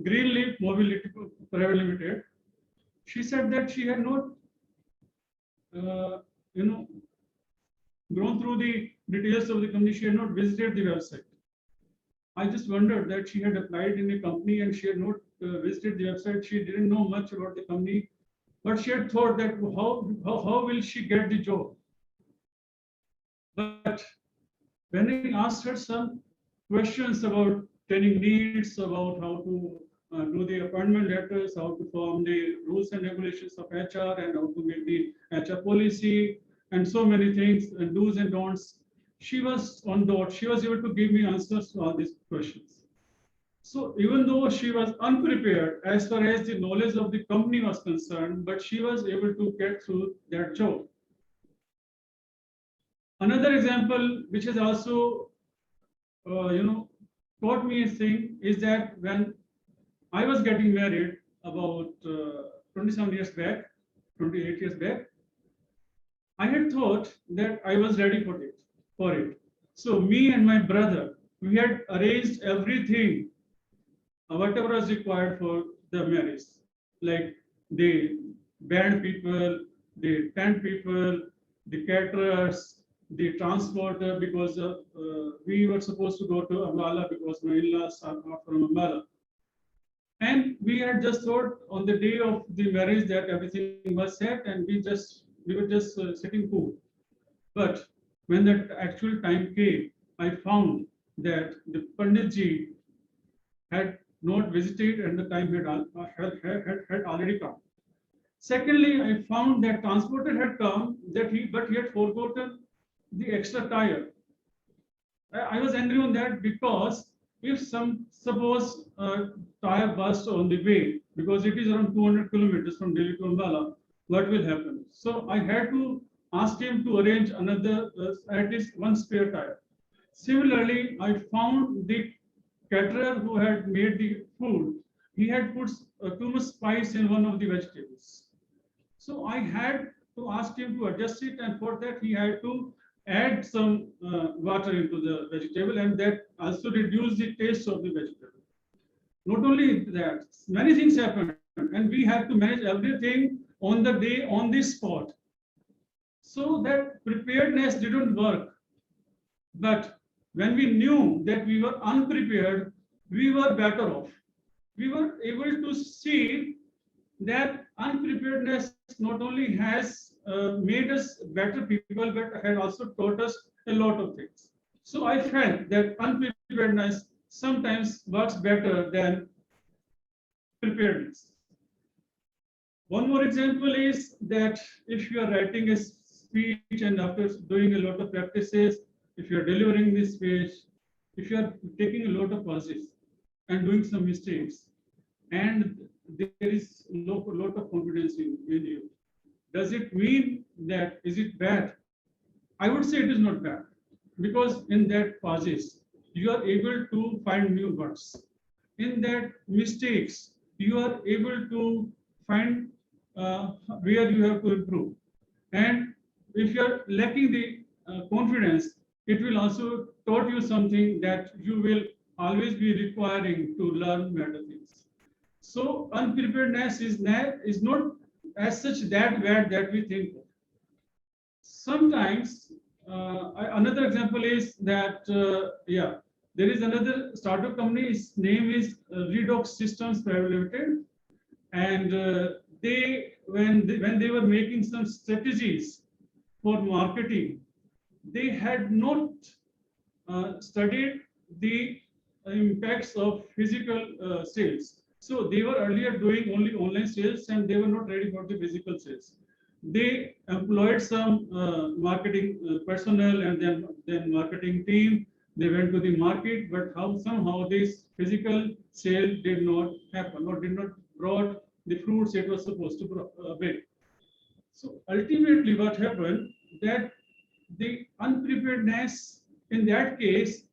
Greenleaf Mobility Private Limited, she said that she had not, gone through the details of the company. She had not visited the website. I just wondered that she had applied in a company and she had not visited the website. She didn't know much about the company, but she had thought that how will she get the job? But when I asked her some questions about training needs, about how to do the appointment letters, how to form the rules and regulations of HR, and how to make the HR policy, and so many things, and do's and don'ts, she was on dot. She was able to give me answers to all these questions. So even though she was unprepared as far as the knowledge of the company was concerned, but she was able to get through that job. Another example, which has also, taught me a thing, is that when I was getting married about 27 years back, 28 years back, I had thought that I was ready for it. So me and my brother, we had arranged everything, whatever was required for the marriage, like the band people, the tent people, the caterers, the transporter, because we were supposed to go to Ambala because my in-laws are from Ambala. And we had just thought on the day of the marriage that everything was set, and we were just sitting cool. But when that actual time came, I found that the Panditji had not visited and the time had already come. Secondly, I found that transporter had come, but he had forgotten the extra tire. I was angry on that because if suppose tire burst on the way, because it is around 200 kilometers from Delhi to Ambala, what will happen? So I had to ask him to arrange another, at least one spare tire. Similarly, I found the caterer who had made the food, he had put too much spice in one of the vegetables. So I had to ask him to adjust it, and for that he had to add some water into the vegetable, and that also reduced the taste of the vegetable. Not only that, many things happened, and we had to manage everything on the day, on the spot. So that preparedness didn't work. But when we knew that we were unprepared, we were better off. We were able to see that unpreparedness not only has made us better people, but had also taught us a lot of things. So I felt that unpreparedness sometimes works better than preparedness. One more example is that if you are writing a speech and after doing a lot of practices, if you are delivering this speech, if you are taking a lot of pauses and doing some mistakes, and there is a lot of confidence in you, does it mean that is it bad? I would say it is not bad, because in that pauses you are able to find new words. In that mistakes you are able to find where you have to improve. And if you are lacking the confidence, it will also taught you something that you will always be requiring to learn better things. So unpreparedness is not as such that bad that we think. sometimes another example is that there is another startup company. Its name is Redox Systems Private Limited, and when they were making some strategies for marketing, they had not studied the impacts of physical sales. So they were earlier doing only online sales, and they were not ready for the physical sales. They employed some marketing personnel and then marketing team. They went to the market, but somehow this physical sale did not happen or did not brought the fruits it was supposed to bring. So ultimately, what happened that the unpreparedness in that case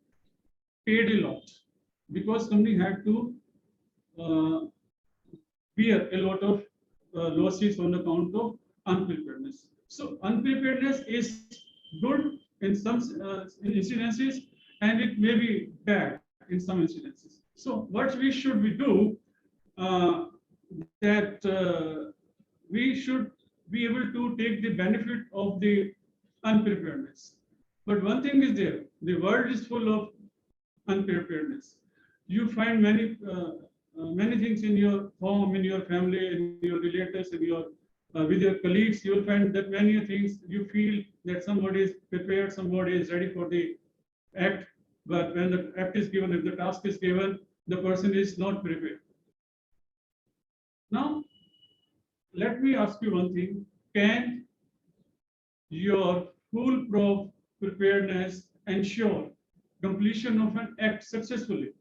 paid a lot, because company had to bear a lot of losses on account of unpreparedness. So unpreparedness is good in some incidences, and it may be bad in some incidences. So what we should do that we should be able to take the benefit of the unpreparedness. But one thing is there: the world is full of unpreparedness. You find many things in your home, in your family, in your relatives, in your with your colleagues. You will find that many things you feel that somebody is prepared, somebody is ready for the act, but when the act is given, if the task is given, the person is not prepared. Now, let me ask you one thing: can your foolproof preparedness ensure completion of an act successfully?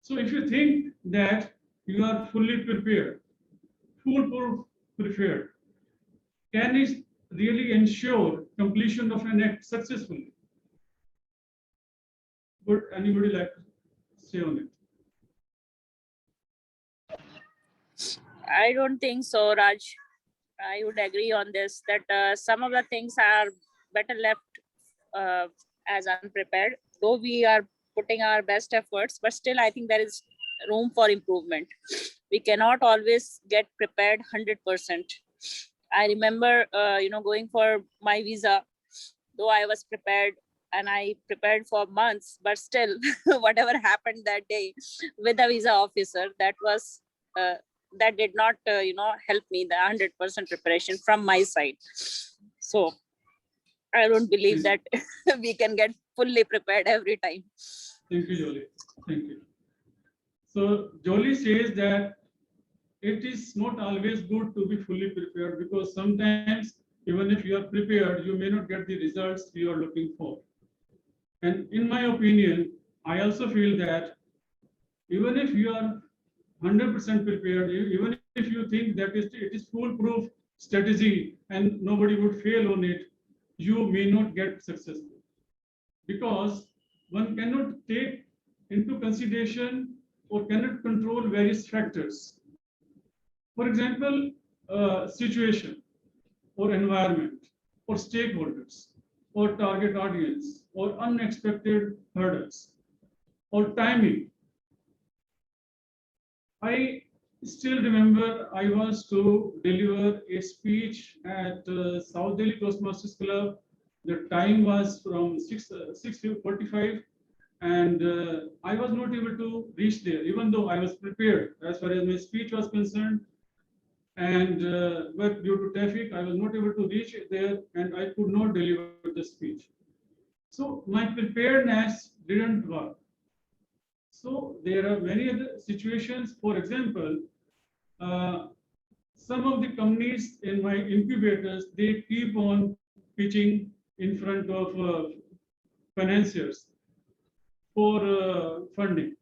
So if you think that you are fully prepared, foolproof prepared, can it really ensure completion of an act successfully? Would anybody like to say on it?
I don't think so, Raj. I would agree on this, that some of the things are better left as unprepared, though we are putting our best efforts, but still I think there is room for improvement. We cannot always get prepared 100%. I remember, going for my visa, though I was prepared and I prepared for months, but still whatever happened that day with the visa officer, that was that did not help me, the 100% preparation from my side. So I don't believe that we can get fully prepared every time.
Thank you, Jolie. Thank you. So Jolie says that it is not always good to be fully prepared, because sometimes even if you are prepared, you may not get the results you are looking for. And in my opinion, I also feel that even if you are 100% prepared, even if you think that it is foolproof strategy and nobody would fail on it, you may not get successful, because one cannot take into consideration or cannot control various factors. For example, situation or environment or stakeholders or target audience or unexpected hurdles or timing. I still remember I was to deliver a speech at South Delhi Toastmasters Club. The time was from 6:45, and I was not able to reach there, even though I was prepared as far as my speech was concerned. And but due to traffic, I was not able to reach there, and I could not deliver the speech. So my preparedness didn't work. So there are many other situations. For example, some of the companies in my incubators, they keep on pitching in front of financiers for funding.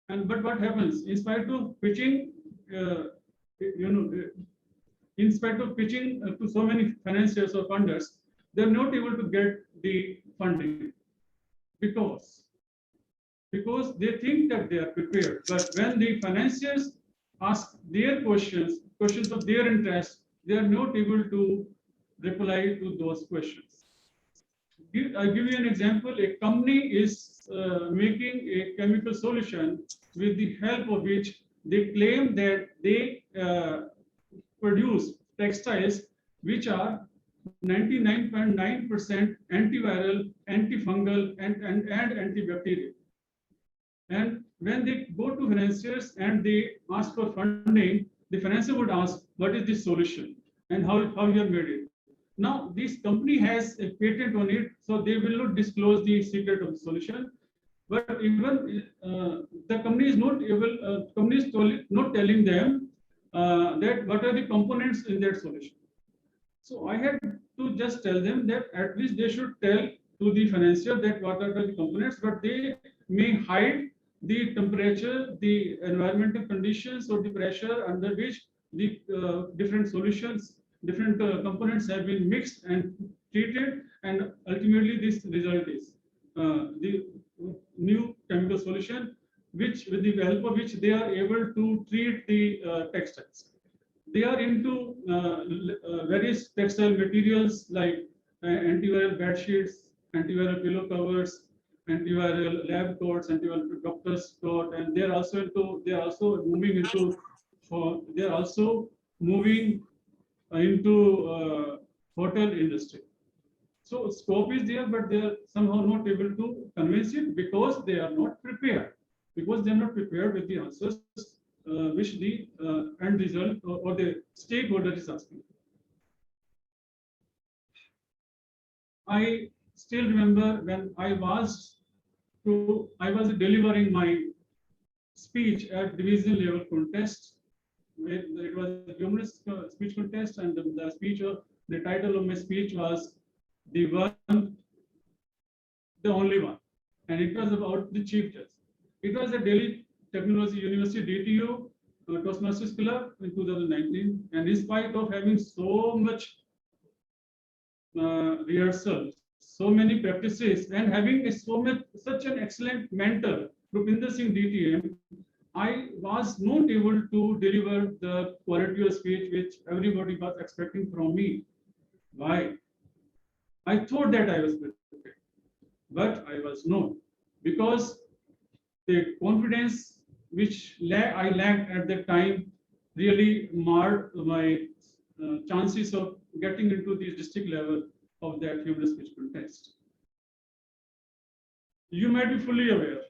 But what happens? In spite of pitching, in spite of pitching to so many financiers or funders, they're not able to get the funding because they think that they are prepared. But when the financiers ask their questions of their interest, they are not able to reply to those questions. I'll give you an example. A company is making a chemical solution with the help of which they claim that they produce textiles which are 99.9% antiviral, antifungal, and antibacterial. And when they go to financiers and they ask for funding, the financier would ask, what is the solution and how you have made it? Now, this company has a patent on it, so they will not disclose the secret of the solution. But even the company is not able, not telling them that what are the components in that solution. So I had to just tell them that at least they should tell to the financier that what are the components, but they may hide the temperature, the environmental conditions, or the pressure under which the different solutions, different components have been mixed and treated, and ultimately this result is the new chemical solution, which with the help of which they are able to treat the textiles. They are into various textile materials like antiviral bed sheets, antiviral pillow covers, antiviral lab coats, antiviral doctor's coat, and they are also moving into hotel industry. So scope is there, but they are somehow not able to convince it because they are not prepared. Because they are not prepared with the answers which the end result or the stakeholder is asking. I still remember when I was delivering my speech at division level contest. It was a humorous speech contest, and the title of my speech was the only one, and it was about the chief judge. It was a Delhi Technology University DTU Toastmasters Club in 2019, and in spite of having so much rehearsals, so many practices, and having such an excellent mentor, Rupinder Singh DTM, I was not able to deliver the quality of speech which everybody was expecting from me. Why? I thought that I was prepared, but I was not, because the confidence which I lacked at that time really marred my chances of getting into the district level of that humorous speech contest. You might be fully aware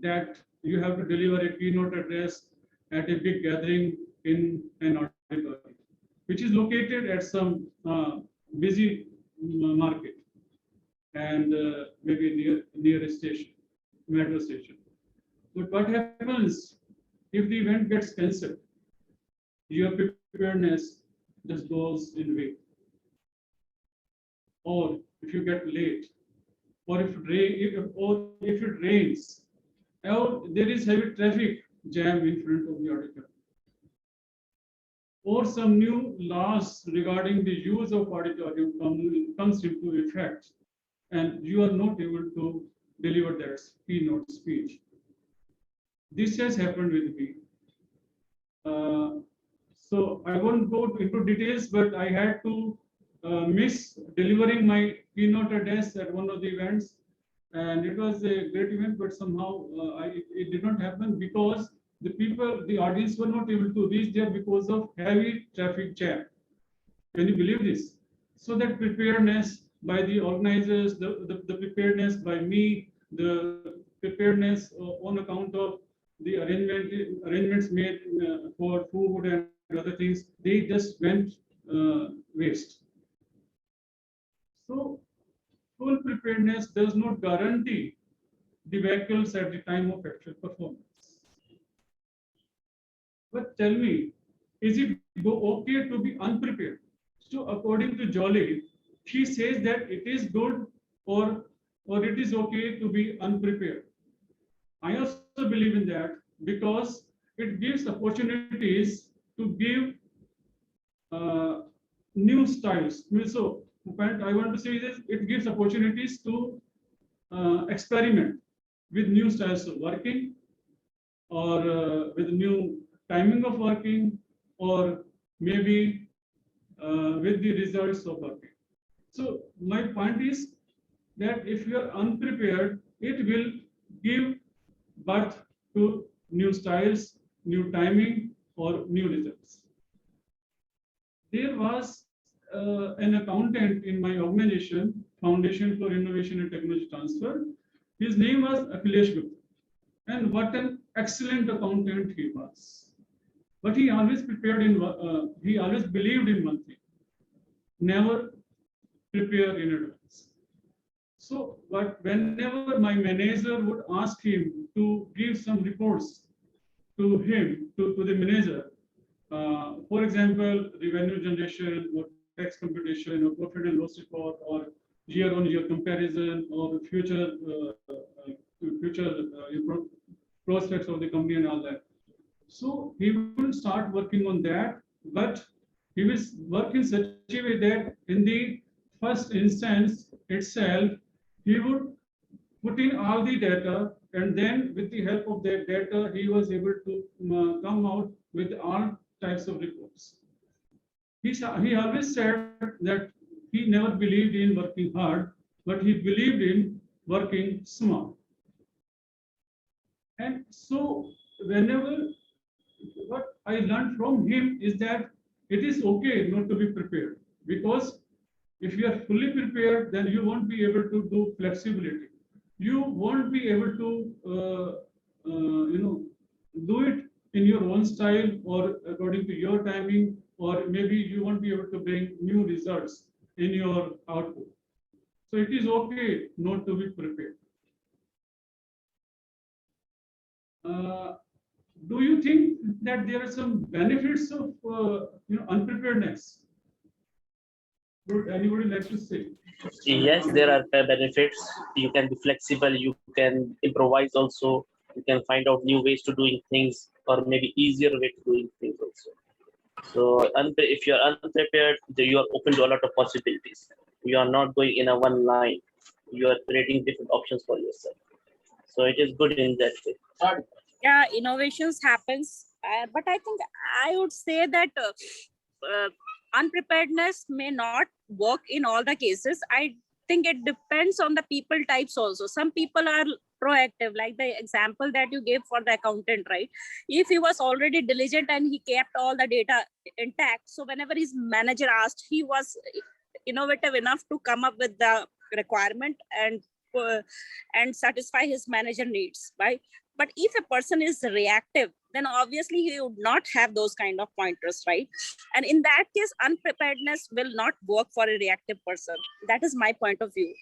that you have to deliver a keynote address at a big gathering in an auditorium, which is located at some busy market and maybe near a station, metro station. But what happens if the event gets cancelled? Your preparedness just goes in vain. Or if you get late, or if it rains, or there is heavy traffic jam in front of the auditorium, or some new laws regarding the use of auditorium comes into effect, and you are not able to deliver that keynote speech. This has happened with me. So I won't go into details, but I had to miss delivering my keynote address at one of the events, and it was a great event, but somehow it did not happen because the audience were not able to reach there because of heavy traffic jam. Can you believe this? So that preparedness by the organizers, the preparedness by me, the preparedness on account of the arrangements made for food and other things, they just went waste. So full preparedness does not guarantee the vehicles at the time of actual performance. But tell me, is it okay to be unprepared? So according to Jolie, she says that it is good or it is okay to be unprepared. I also believe in that because it gives opportunities to give new styles. So the point I want to say is it gives opportunities to experiment with new styles of working, or with new timing of working, or maybe with the results of working. So my point is that if you are unprepared, it will give birth to new styles, new timing, or new results. there was an accountant in my organization, Foundation for Innovation and Technology Transfer. His name was Akhilesh Gupta. And what an excellent accountant he was. But he always he always believed in one thing: never prepare in advance. So, but whenever my manager would ask him to give some reports to him, to the manager, for example, revenue generation or tax computation or profit and loss report or year-on-year comparison or future prospects of the company and all that. So he will start working on that, but he will work in such a way that in the first instance itself, he would put in all the data, and then with the help of that data, he was able to come out with all types of reports. He always said that he never believed in working hard, but he believed in working smart. And so whenever, what I learned from him is that it is okay not to be prepared, because if you are fully prepared, then you won't be able to do flexibility. You won't be able to do it in your own style or according to your timing, or maybe you won't be able to bring new results in your output. So it is okay not to be prepared. Do you think that there are some benefits of unpreparedness? Would anybody like to say?
Yes, there are benefits. You can be flexible, you can improvise also, you can find out new ways to doing things, or maybe easier way to doing things also. So if you are unprepared, you are open to a lot of possibilities. You are not going in a one line. You are creating different options for yourself. So it is good in that way.
Yeah, innovations happens, but I think I would say that unpreparedness may not work in all the cases. I think it depends on the people types also. Some people are proactive, like the example that you gave for the accountant, right? If he was already diligent and he kept all the data intact, so whenever his manager asked, he was innovative enough to come up with the requirement and satisfy his manager needs, right? But if a person is reactive, then obviously he would not have those kind of pointers, right? And in that case, unpreparedness will not work for a reactive person. That is my point of view.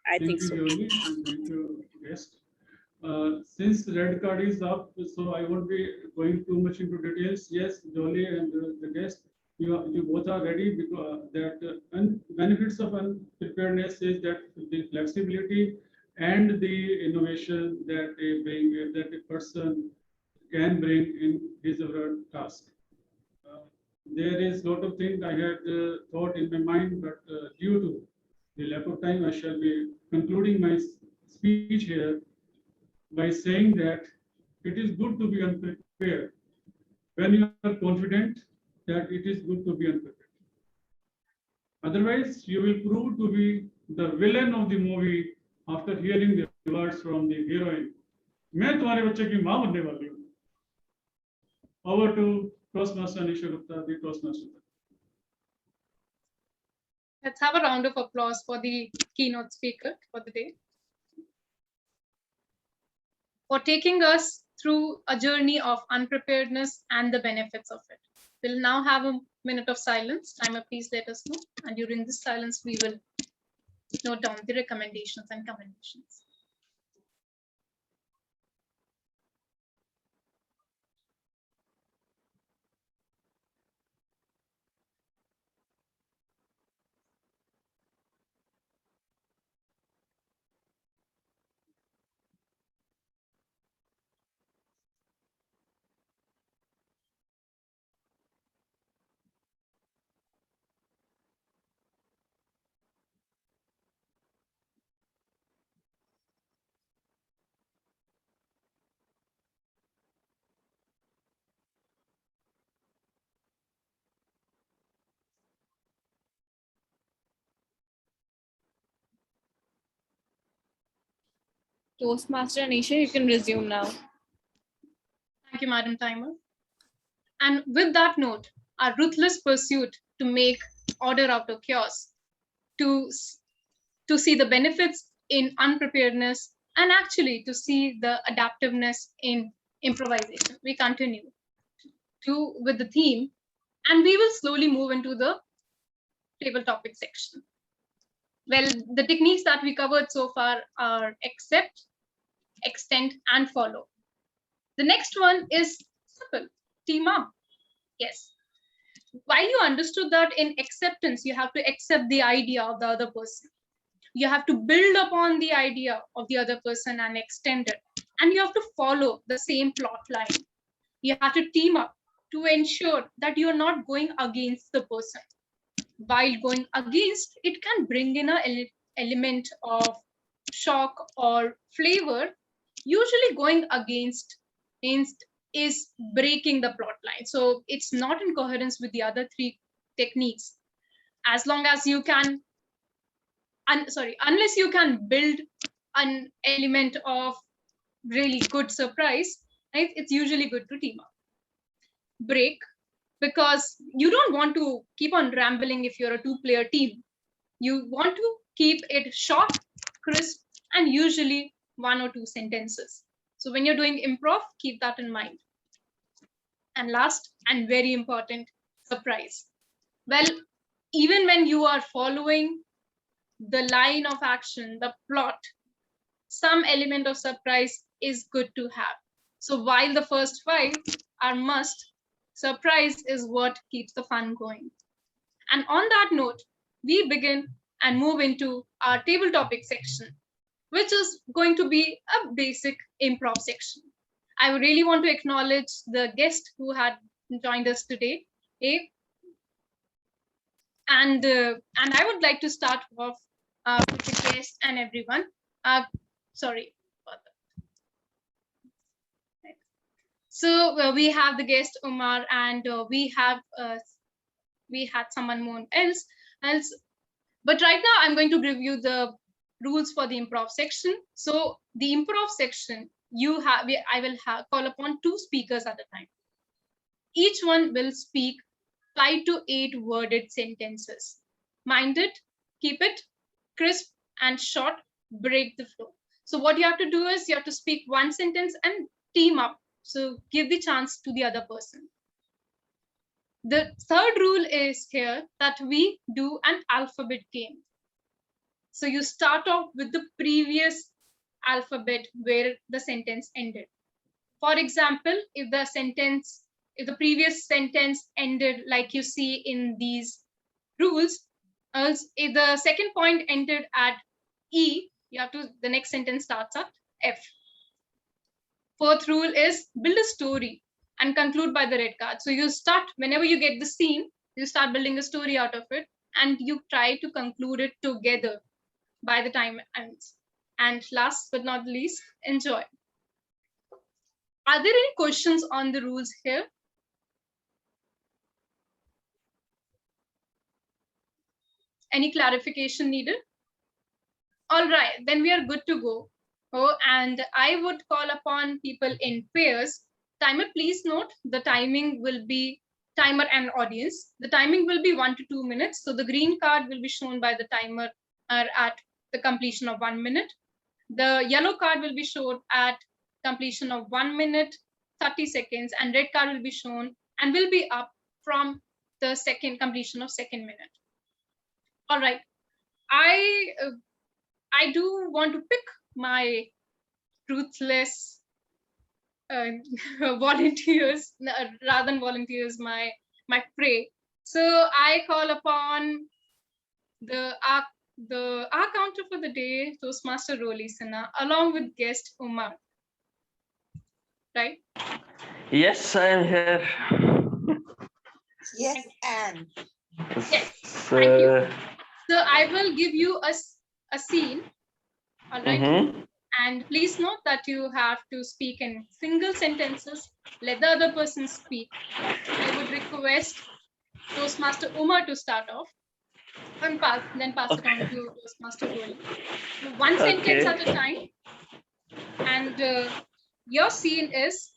I think so.
Thank you, Jolly, and thank you, guest. Since red card is up, so I won't be going too much into details. Yes, Jolly and the guest, you both are ready, because that benefits of unpreparedness is that the flexibility and the innovation that a person can bring in his or her task. There is a lot of things I had thought in my mind, but due to the lack of time, I shall be concluding my speech here by saying that it is good to be unprepared when you are confident that it is good to be unprepared. Otherwise, you will prove to be the villain of the movie after hearing the words from the heroine. मैं तुम्हारे बच्चे की मां बनने वाली हूँ. Over to Toastmaster Anisha Gupta, the Toastmaster.
Let's have a round of applause for the keynote speaker for the day, for taking us through a journey of unpreparedness and the benefits of it. We'll now have a minute of silence. Timer, please let us know. And during this silence, we will note down the recommendations and commendations.
Toastmaster Anisha, you can resume now.
Thank you, Madam Timer. And with that note, our ruthless pursuit to make order out of chaos, to see the benefits in unpreparedness, and actually to see the adaptiveness in improvisation. We continue with the theme, and we will slowly move into the table topic section. Well, the techniques that we covered so far are accept, extend, and follow. The next one is simple, team up. Yes. While you understood that in acceptance, you have to accept the idea of the other person. You have to build upon the idea of the other person and extend it. And you have to follow the same plot line. You have to team up to ensure that you're not going against the person. While going against, it can bring in an element of shock or flavor. Usually going against is breaking the plot line. So it's not in coherence with the other three techniques. As long as you can, unless you can build an element of really good surprise, right? It's usually good to team up. Break, because you don't want to keep on rambling if you're a two-player team. You want to keep it short, crisp, and usually 1 or 2 sentences. So when you're doing improv, keep that in mind. And last and very important, surprise. Well, even when you are following the line of action, the plot, some element of surprise is good to have. So while the first 5 are must, surprise is what keeps the fun going. And on that note, we begin and move into our table topic section, which is going to be a basic improv section. I would really want to acknowledge the guest who had joined us today. And I would like to start off with the guest and everyone. Sorry about that. So we have the guest Umar, and we had someone more else. But right now I'm going to give you the rules for the improv section. So the improv section, I will call upon 2 speakers at a time. Each one will speak 5 to 8 worded sentences. Mind it, keep it crisp and short, break the flow. So what you have to do is you have to speak 1 sentence and team up. So give the chance to the other person. The third rule is here that we do an alphabet game. So you start off with the previous alphabet where the sentence ended. For example, if the previous sentence ended like you see in these rules, else if the second point ended at E, the next sentence starts at F. Fourth rule is build a story and conclude by the red card. So you start, whenever you get the scene, you start building a story out of it, and you try to conclude it together by the time it ends. And last but not least, enjoy. Are there any questions on the rules here? Any clarification needed? All right, then we are good to go. Oh, and I would call upon people in pairs. Timer, please note the timing will be timer and audience. The timing will be 1 to 2 minutes. So the green card will be shown by the timer at the completion of 1 minute. The yellow card will be shown at completion of 1 minute, 30 seconds, and red card will be shown and will be up from the completion of 2nd minute. All right, I do want to pick my ruthless volunteers, rather than volunteers, my prey. So I call upon our counter for the day, Toastmaster Roli Sinha, along with guest Umar. Right?
Yes, I am here.
Yes, and.
Yes, thank you. So I will give you a scene, all right? And please note that you have to speak in single sentences. Let the other person speak. I would request Toastmaster Umar to start off, and then pass it on to Toastmaster Roli. 1 sentence at a time. And your scene is,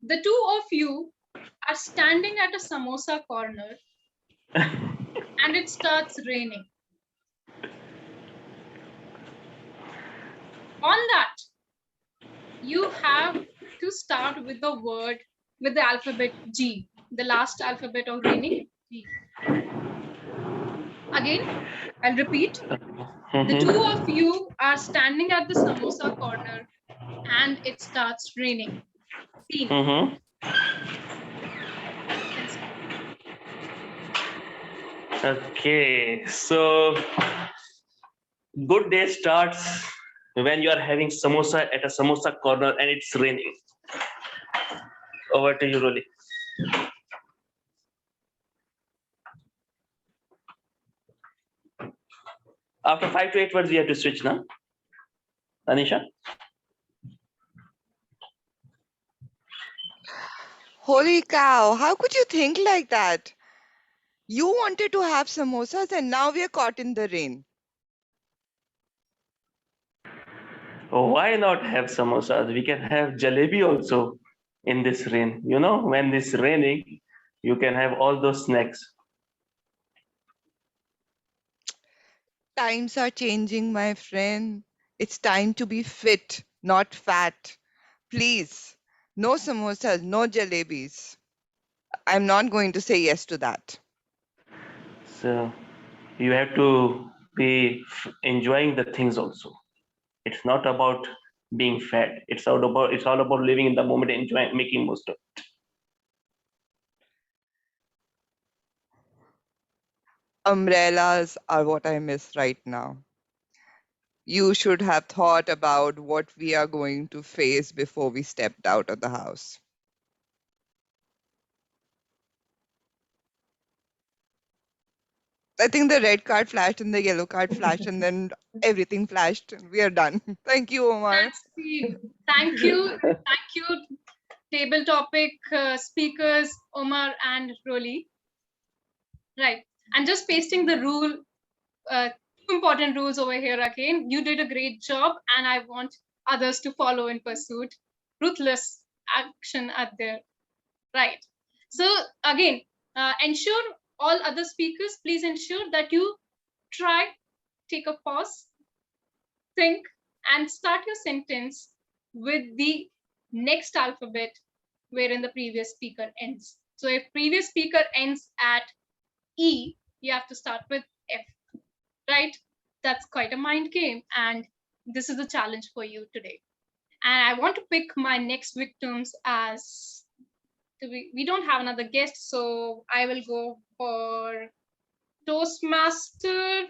the 2 of you are standing at a samosa corner and it starts raining. On that, you have to start with the word, with the alphabet G, the last alphabet of raining, G. Again, I'll repeat. The two of you are standing at the samosa corner and it starts raining. Scene.
Okay, so good day starts when you are having samosa at a samosa corner and it's raining. Over to you, Roli. After 5 to 8 words, we have to switch now. Anisha?
Holy cow, how could you think like that? You wanted to have samosas and now we are caught in the rain.
Why not have samosas? We can have jalebi also in this rain. You know, when it's raining, you can have all those snacks.
Times are changing, my friend. It's time to be fit, not fat. Please, no samosas, no jalebis. I'm not going to say yes to that.
So you have to be enjoying the things also. It's not about being fat. It's all about living in the moment, enjoying, making most of it.
Umbrellas are what I miss right now. You should have thought about what we are going to face before we stepped out of the house. I think the red card flashed and the yellow card flashed and then everything flashed. We are done. Thank you, Omar.
That's the, thank you. Thank you, table topic speakers, Omar and Roli. Right. I'm just pasting the rule, two important rules over here again. You did a great job and I want others to follow in pursuit. Ruthless action at there. Right. So again, ensure all other speakers, please ensure that you try, take a pause, think, and start your sentence with the next alphabet wherein the previous speaker ends. So if previous speaker ends at E, you have to start with F, right? That's quite a mind game, and this is the challenge for you today. And I want to pick my next victims as we don't have another guest, so I will go for Toastmaster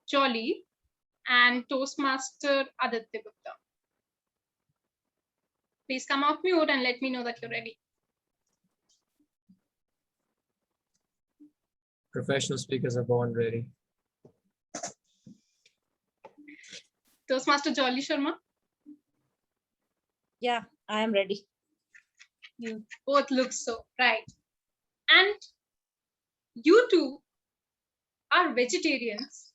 Jolly and Toastmaster Aditya Gupta. Please come off mute and let me know that you're ready.
Professional speakers are born ready.
Toastmaster Jolly Sharma.
Yeah, I am ready.
You both look so right. And you two are vegetarians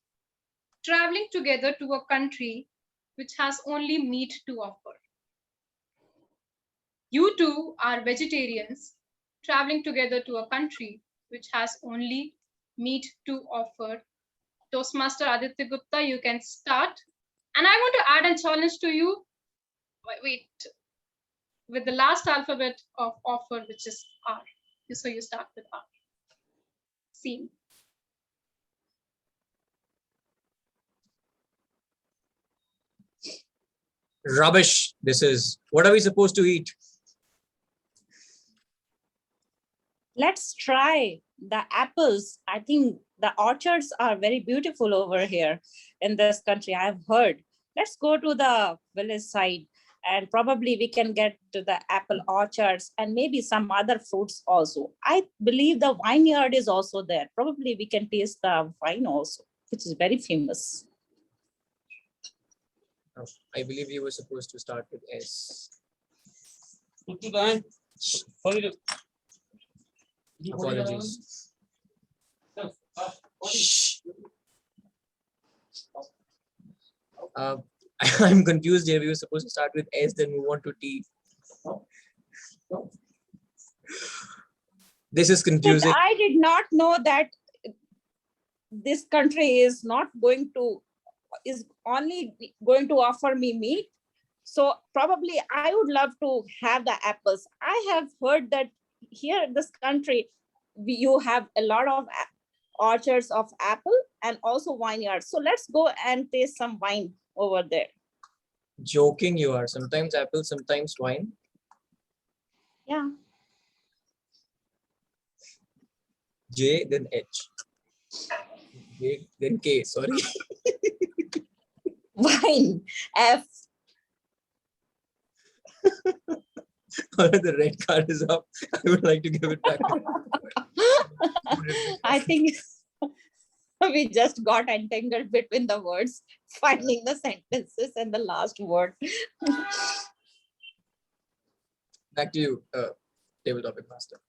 traveling together to a country which has only meat to offer. You two are vegetarians traveling together to a country which has only meat to offer. Toastmaster Aditya Gupta, you can start. And I want to add a challenge to you. Wait, with the last alphabet of offer, which is R. So you start with R. Scene.
Rubbish. This is. What are we supposed to eat?
Let's try the apples. I think the orchards are very beautiful over here in this country. I've heard. Let's go to the village side and probably we can get to the apple orchards and maybe some other fruits also. I believe the vineyard is also there. Probably we can taste the wine also, which is very famous.
I believe you were supposed to start with S. Apologies. I'm confused here. We were supposed to start with S, then move on to T. This is
But
confusing.
I did not know that this country is not going to, is only going to offer me meat. So probably I would love to have the apples. I have heard that here in this country, you have a lot of orchards of apple and also vineyards. So let's go and taste some wine over there.
Joking you are. Sometimes apple, sometimes wine.
Yeah.
J, then H. J, then K, sorry.
Wine. F.
The red card is up. I would like to give it back.
I think we just got entangled between the words, finding the sentences and the last word.
Back to you, table topic master.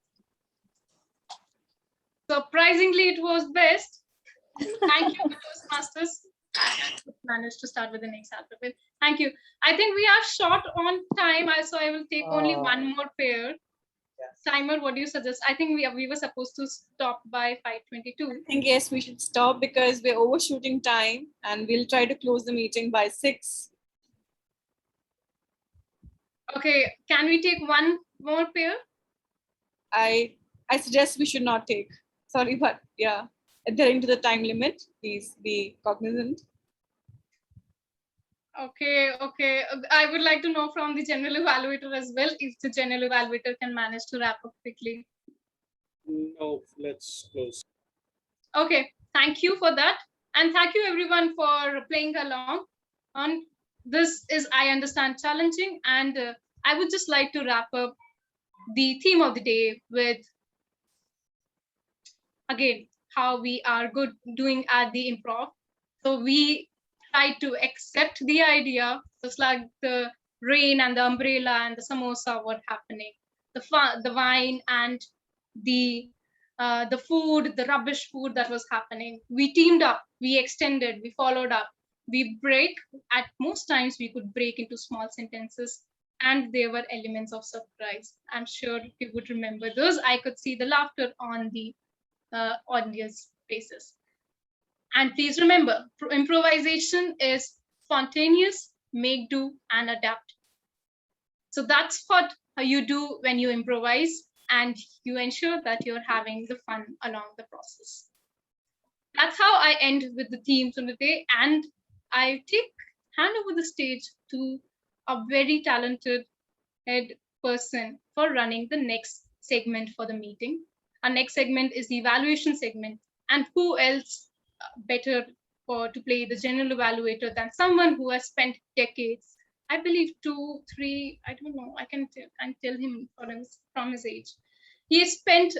Surprisingly, it was best. Thank you, Toastmasters. I managed to start with the next alphabet. Thank you. I think we are short on time, so I will take only one more pair. Timer, what do you suggest? I think we were supposed to stop by 5:22.
I think yes, we should stop because we're overshooting time, and we'll try to close the meeting by 6.
Okay, can we take one more pair?
I suggest we should not take. Sorry, but yeah, adhering to the time limit, please be cognizant.
Okay. I would like to know from the general evaluator as well, if the general evaluator can manage to wrap up quickly.
No, let's close.
Okay, thank you for that. And thank you everyone for playing along. On this is, I understand, challenging. And I would just like to wrap up the theme of the day with, again, how we are good doing at the improv. So we try to accept the idea, just like the rain and the umbrella and the samosa were happening, the fun, the wine and the food, the rubbish food that was happening. We teamed up, we extended, we followed up, we break. At most times we could break into small sentences, and there were elements of surprise. I'm sure you would remember those. I could see the laughter on the audience faces. And please remember, improvisation is spontaneous, make do, and adapt. So that's what you do when you improvise, and you ensure that you're having the fun along the process. That's how I end with the theme for the day, and I hand over the stage to a very talented head person for running the next segment for the meeting. Our next segment is the evaluation segment, and who else better to play the general evaluator than someone who has spent decades, I believe 2, 3, I don't know, I can tell him from his age. He has spent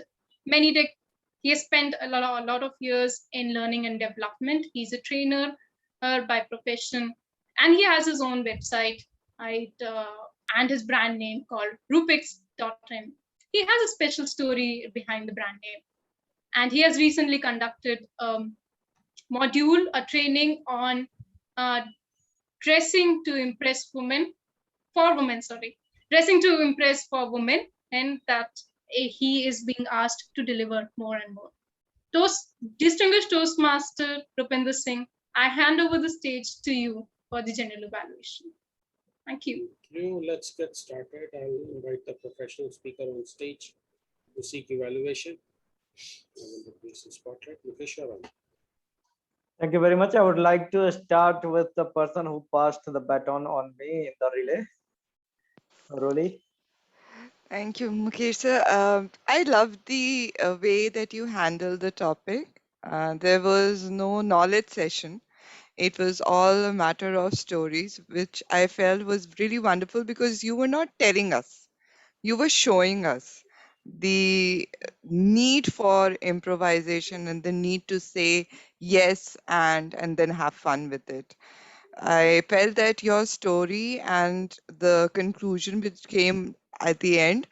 a lot of years in learning and development. He's a trainer by profession, and he has his own website and his brand name called Rupix.in. He has a special story behind the brand name, and he has recently conducted a training on dressing to impress for women, and that he is being asked to deliver more and more. Distinguished Toastmaster Rupinder Singh, I hand over the stage to you for the general evaluation. Thank you.
Let's get started. I'll invite the professional speaker on stage to seek evaluation. I will replace the spotlight. Mukesh, you're on.
Thank you very much. I would like to start with the person who passed the baton on me in the relay. Roli.
Thank you, Mukesh sir. I love the way that you handled the topic. There was no knowledge session. It was all a matter of stories, which I felt was really wonderful because you were not telling us, you were showing us the need for improvisation and the need to say yes and then have fun with it. I felt that your story and the conclusion which came at the end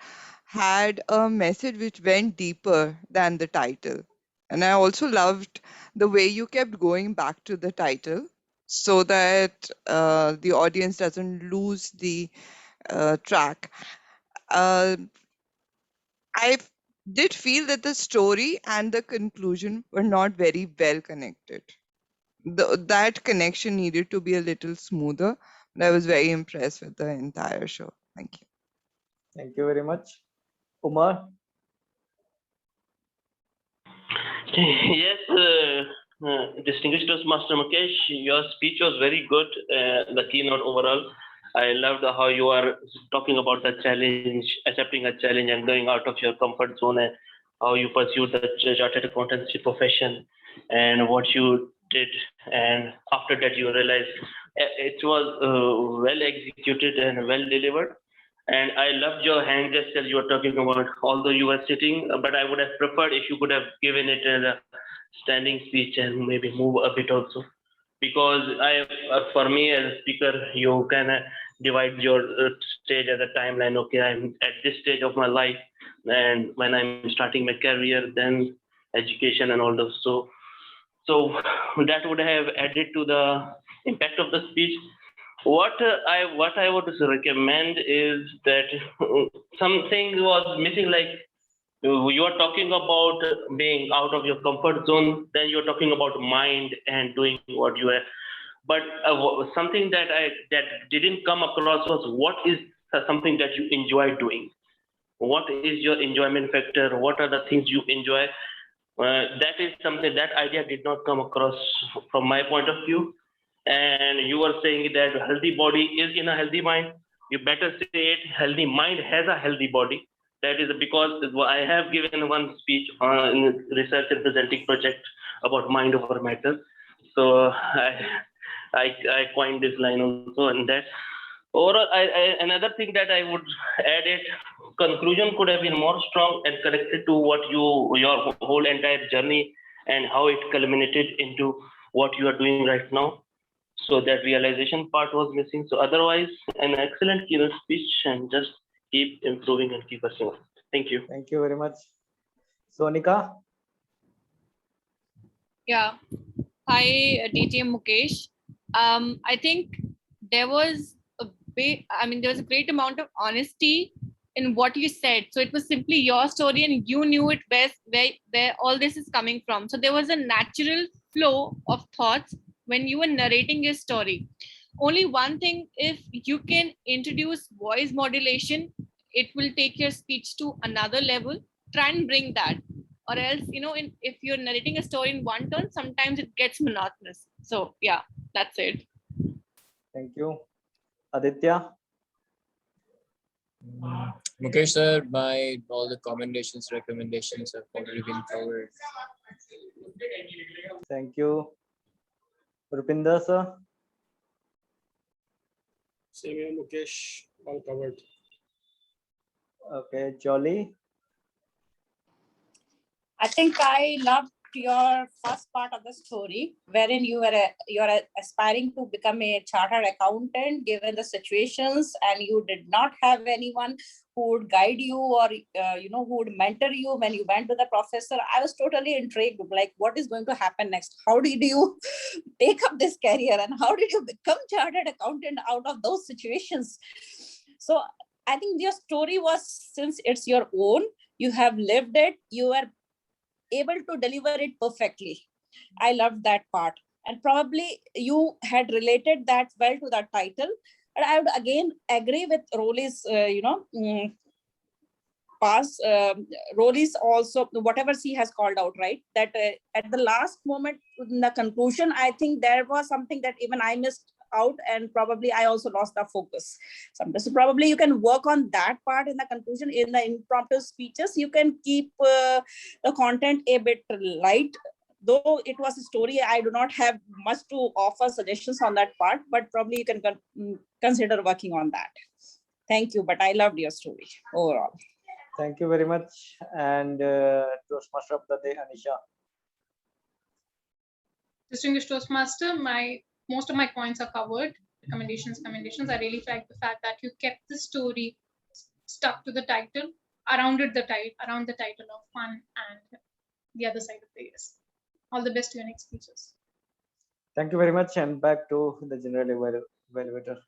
had a message which went deeper than the title. And I also loved the way you kept going back to the title so that the audience doesn't lose the track. I did feel that the story and the conclusion were not very well connected. That connection needed to be a little smoother, but I was very impressed with the entire show. Thank you.
Thank you very much. Umar?
Yes, distinguished Toastmaster Mukesh, your speech was very good. The keynote overall, I loved how you are talking about the challenge, accepting a challenge, and going out of your comfort zone, and how you pursued the chartered accountancy profession, and what you did, and after that you realized it was well executed and well delivered. And I loved your hand gesture you were talking about, although you were sitting, but I would have preferred if you could have given it as a standing speech and maybe move a bit also. Because for me as a speaker, you can divide your stage as a timeline. Okay, I'm at this stage of my life, and when I'm starting my career, then education and all those. So that would have added to the impact of the speech. What I would recommend is that something was missing. Like you are talking about being out of your comfort zone, then you're talking about mind and doing what you are. But something that didn't come across was what is something that you enjoy doing. What is your enjoyment factor? What are the things you enjoy? That is something that idea did not come across from my point of view. And you were saying that healthy body is in a healthy mind. You better say it, healthy mind has a healthy body. That is because I have given one speech in research and presenting project about mind over matter. So I coined this line also, and that overall, another thing that I would add it, conclusion could have been more strong and connected to what your whole entire journey and how it culminated into what you are doing right now. So that realization part was missing. So otherwise, an excellent keynote speech, and just keep improving and keep working on it. Thank you.
Thank you very much. Sonika?
Yeah. Hi, DTM Mukesh. I think there was there was a great amount of honesty in what you said. So it was simply your story, and you knew it best where all this is coming from. So there was a natural flow of thoughts when you were narrating your story. Only one thing, if you can introduce voice modulation, it will take your speech to another level. Try and bring that. Or else, if you're narrating a story in one turn, sometimes it gets monotonous. So yeah, that's it.
Thank you. Aditya?
Mukesh sir, by all the commendations, recommendations have already been covered.
Thank you. Rupinder sir?
Same here, Mukesh, all covered.
Okay, Jolly?
I think I loved your first part of the story, wherein you're aspiring to become a chartered accountant, given the situations, and you did not have anyone who would guide you or who would mentor you when you went to the professor. I was totally intrigued, like what is going to happen next? How did you take up this career, and how did you become chartered accountant out of those situations? So I think your story was, since it's your own, you have lived it, you are able to deliver it perfectly. I loved that part. And probably you had related that well to the title. And I would again agree with Roli's, Roli's also, whatever she has called out, right? That at the last moment, in the conclusion, I think there was something that even I missed out, and probably I also lost the focus. So probably you can work on that part in the conclusion. In the impromptu speeches, you can keep the content a bit light. Though it was a story, I do not have much to offer suggestions on that part, but probably you can consider working on that. Thank you, but I loved your story overall.
Thank you very much. And Toastmaster of the day, Anisha.
Distinguished Toastmaster, most of my points are covered. Recommendations. I really like the fact that you kept the story stuck to the title, around the title of fun and the other side of the yes. All the best to your next speeches.
Thank you very much. And back to the general evaluator.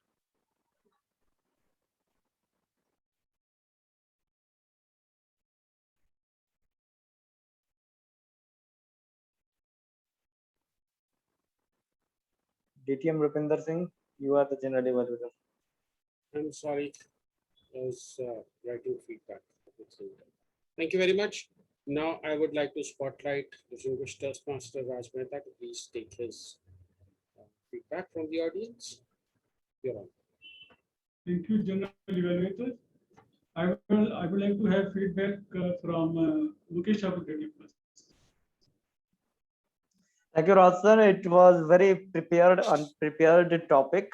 DTM Rupinder Singh, you are the general evaluator.
I'm sorry, I was writing feedback. Thank you very much. Now I would like to spotlight distinguished Toastmaster Raj Mehta to please take his feedback from the audience. You're on.
Thank you, General Evaluator. I would like to have feedback from Mukesh Abugadi first.
Thank you, Raj sir. It was very prepared, unprepared topic.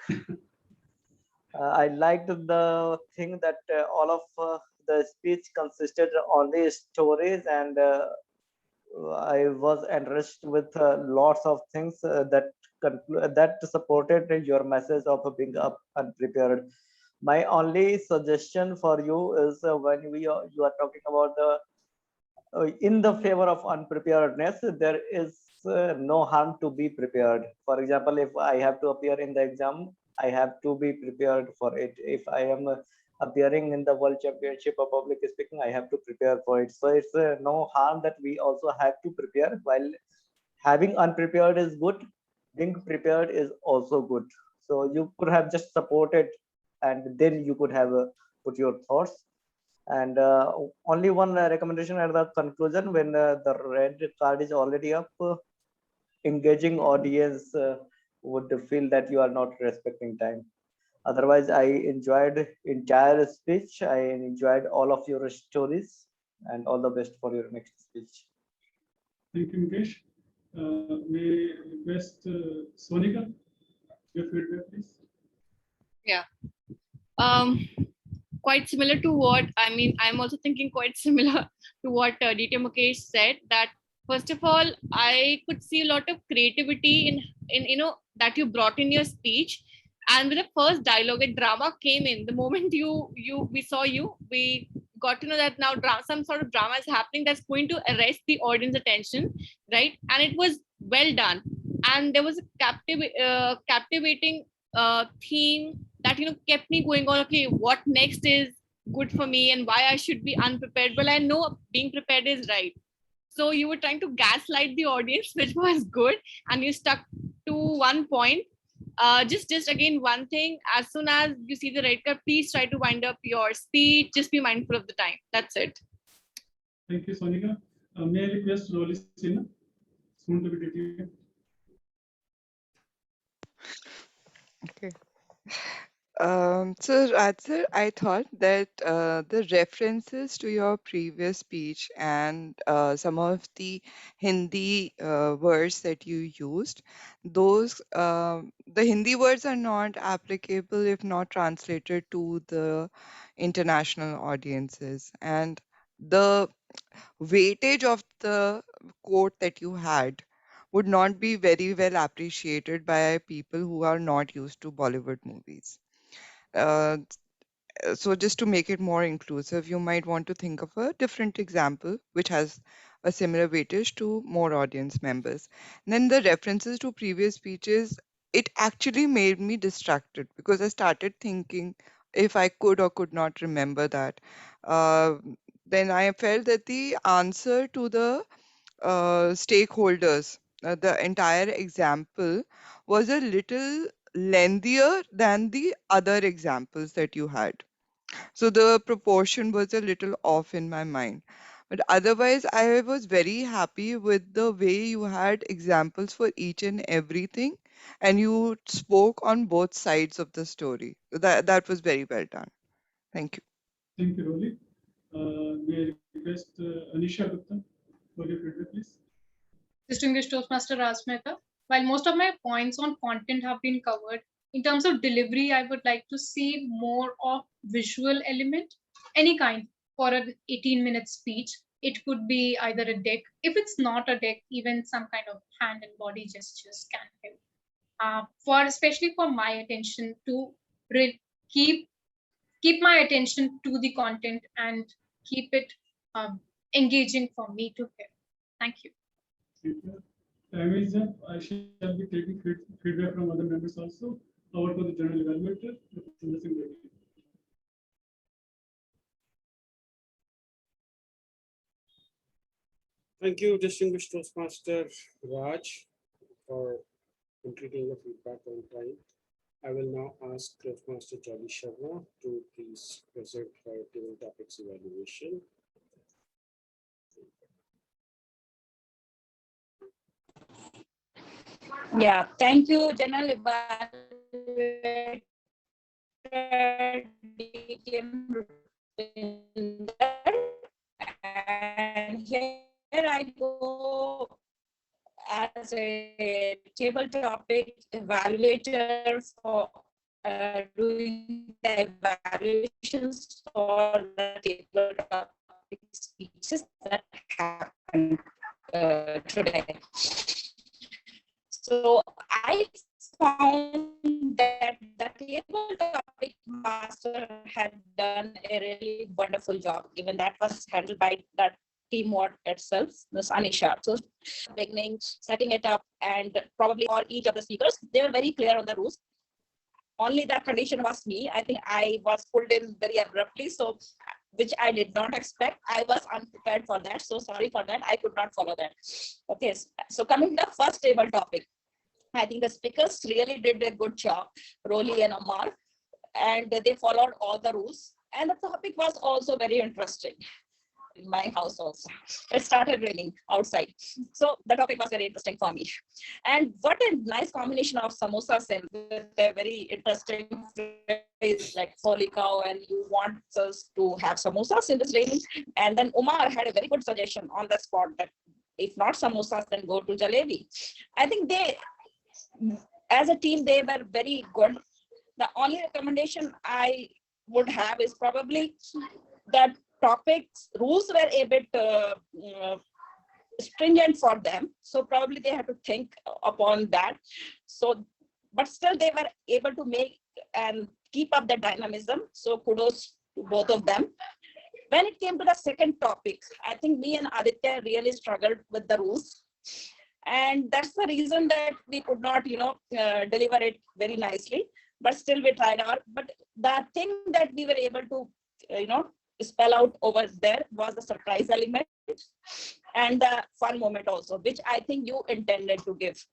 I liked the thing that all of the speech consisted only stories, and I was enriched with lots of things that supported your message of being up unprepared. My only suggestion for you is when you are talking about the in the favor of unpreparedness, there is no harm to be prepared. For example, if I have to appear in the exam, I have to be prepared for it. If I am appearing in the World Championship of Public Speaking, I have to prepare for it. So it's no harm that we also have to prepare. While having unprepared is good, being prepared is also good. So you could have just supported, and then you could have put your thoughts. And only one recommendation at the conclusion: when the red card is already up, engaging audience would feel that you are not respecting time. Otherwise, I enjoyed entire speech. I enjoyed all of your stories, and all the best for your next speech.
Thank you, Mukesh. May I request Sonika, your feedback, please.
Yeah. Quite similar to what I'm also thinking quite similar to what DT Mukesh said, that first of all, I could see a lot of creativity in that you brought in your speech. And with the first dialogue, a drama came in. The moment we saw you, we got to know that now some sort of drama is happening that's going to arrest the audience attention, right? And it was well done. And there was a captivating theme that kept me going on. Okay, what next is good for me and why I should be unprepared? Well, I know being prepared is right. So you were trying to gaslight the audience, which was good, and you stuck to one point. Just again, one thing: as soon as you see the red card, please try to wind up your speech. Just be mindful of the time. That's it.
Thank you, Sonika. May I request Roli Sinha, soon to be DTM.
Okay. So Raj sir, I thought that the references to your previous speech and some of the Hindi words that you used, those the Hindi words are not applicable if not translated to the international audiences. And the weightage of the quote that you had would not be very well appreciated by people who are not used to Bollywood movies. Uh, so just to make it more inclusive, you might want to think of a different example which has a similar weightage to more audience members. And then the references to previous speeches, it actually made me distracted because I started thinking if I could or could not remember that. Uh, then I felt that the answer to the stakeholders, the entire example was a little lengthier than the other examples that you had. So the proportion was a little off in my mind. But otherwise, I was very happy with the way you had examples for each and everything, and you spoke on both sides of the story. That was very well done. Thank you.
Thank you, Roli. May I request Anisha Gupta for your feedback, please.
Distinguished Toastmaster Raj Mehta, while most of my points on content have been covered, in terms of delivery, I would like to see more of visual element, any kind, for an 18-minute speech. It could be either a deck. If it's not a deck, even some kind of hand and body gestures can help. Especially for my attention to keep my attention to the content and keep it engaging for me to hear. Thank you.
Thank you. Time is up. I shall be taking feedback from other members also. Over to the general evaluator, Mr. Singh Reddy.
Thank you, distinguished Toastmaster Raj, for completing the feedback on time. I will now ask Toastmaster Jolly Sharma to please present her table topics evaluation.
Yeah, thank you, General Evaluator. And here I go as a table topic evaluator for doing the evaluations for the table topic speeches that happened today. So I found that the table topic master had done a really wonderful job, given that was handled by that teamwork itself, Ms. Anisha. So beginning, setting it up, and probably for each of the speakers, they were very clear on the rules. Only that condition was me. I think I was pulled in very abruptly, so which I did not expect. I was unprepared for that. So sorry for that. I could not follow that. Okay, so coming to the first table topic, I think the speakers really did a good job, Roli and Amar, and they followed all the rules. And the topic was also very interesting. In my house also, it started raining outside, so the topic was very interesting for me. And what a nice combination of samosas and with a very interesting phrase like holy cow, and you want us to have samosas in this raining. And then Umar had a very good suggestion on the spot that if not samosas, then go to jalebi. I think they, as a team, they were very good. The only recommendation I would have is probably that topics rules were a bit stringent for them, so probably they had to think upon that. So but still they were able to make and keep up the dynamism, so kudos to both of them. When it came to the second topic, I think me and Aditya really struggled with the rules, and that's the reason that we could not deliver it very nicely, but still we tried our. But the thing that we were able to spell out over there was the surprise element and the fun moment also, which I think you intended to give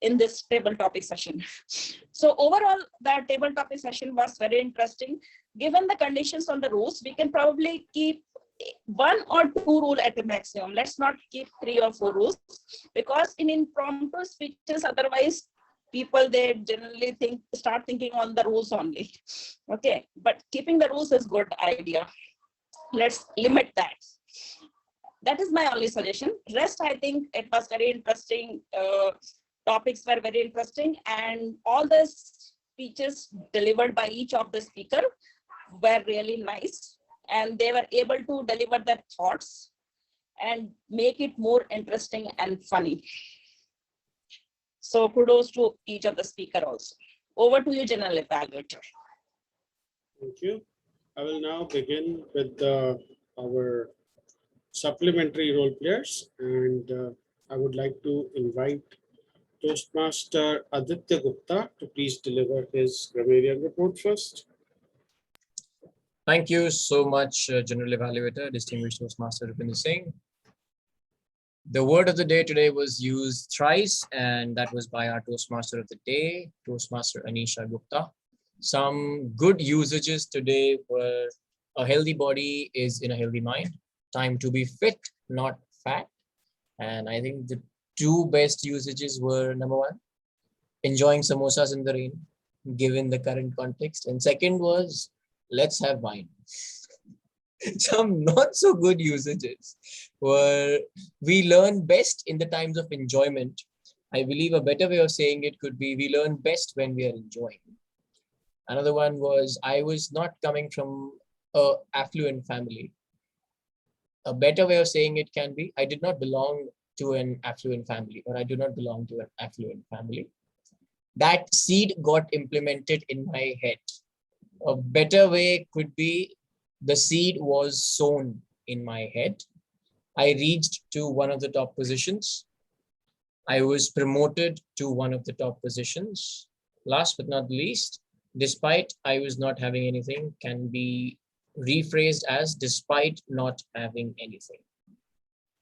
in this table topic session. So overall, the table topic session was very interesting. Given the conditions on the rules, we can probably keep 1 or 2 rules at the maximum. Let's not keep 3 or 4 rules, because in impromptu speeches, otherwise people, they generally start thinking on the rules only. Okay, but keeping the rules is good idea. Let's limit that. That is my only suggestion. Rest, I think it was very interesting. Topics were very interesting, and all the speeches delivered by each of the speaker were really nice, and they were able to deliver their thoughts and make it more interesting and funny. So kudos to each of the speaker also. Over to you, General Evaluator.
Thank you. I will now begin with our supplementary role players, and I would like to invite Toastmaster Aditya Gupta to please deliver his grammarian report first.
Thank you so much, General Evaluator, distinguished Toastmaster Rupinder Singh. The word of the day today was used thrice, and that was by our Toastmaster of the day, Toastmaster Anisha Gupta. Some good usages today were: a healthy body is in a healthy mind, time to be fit, not fat. And I think the 2 best usages were: number 1, enjoying samosas in the rain, given the current context. And second was, let's have wine. Some not so good usages were: we learn best in the times of enjoyment. I believe a better way of saying it could be, we learn best when we are enjoying. Another one was, I was not coming from an affluent family. A better way of saying it can be, I did not belong to an affluent family, or I do not belong to an affluent family. That seed got implemented in my head. A better way could be, the seed was sown in my head. I reached to one of the top positions. I was promoted to one of the top positions. Last but not least, despite I was not having anything can be rephrased as despite not having anything.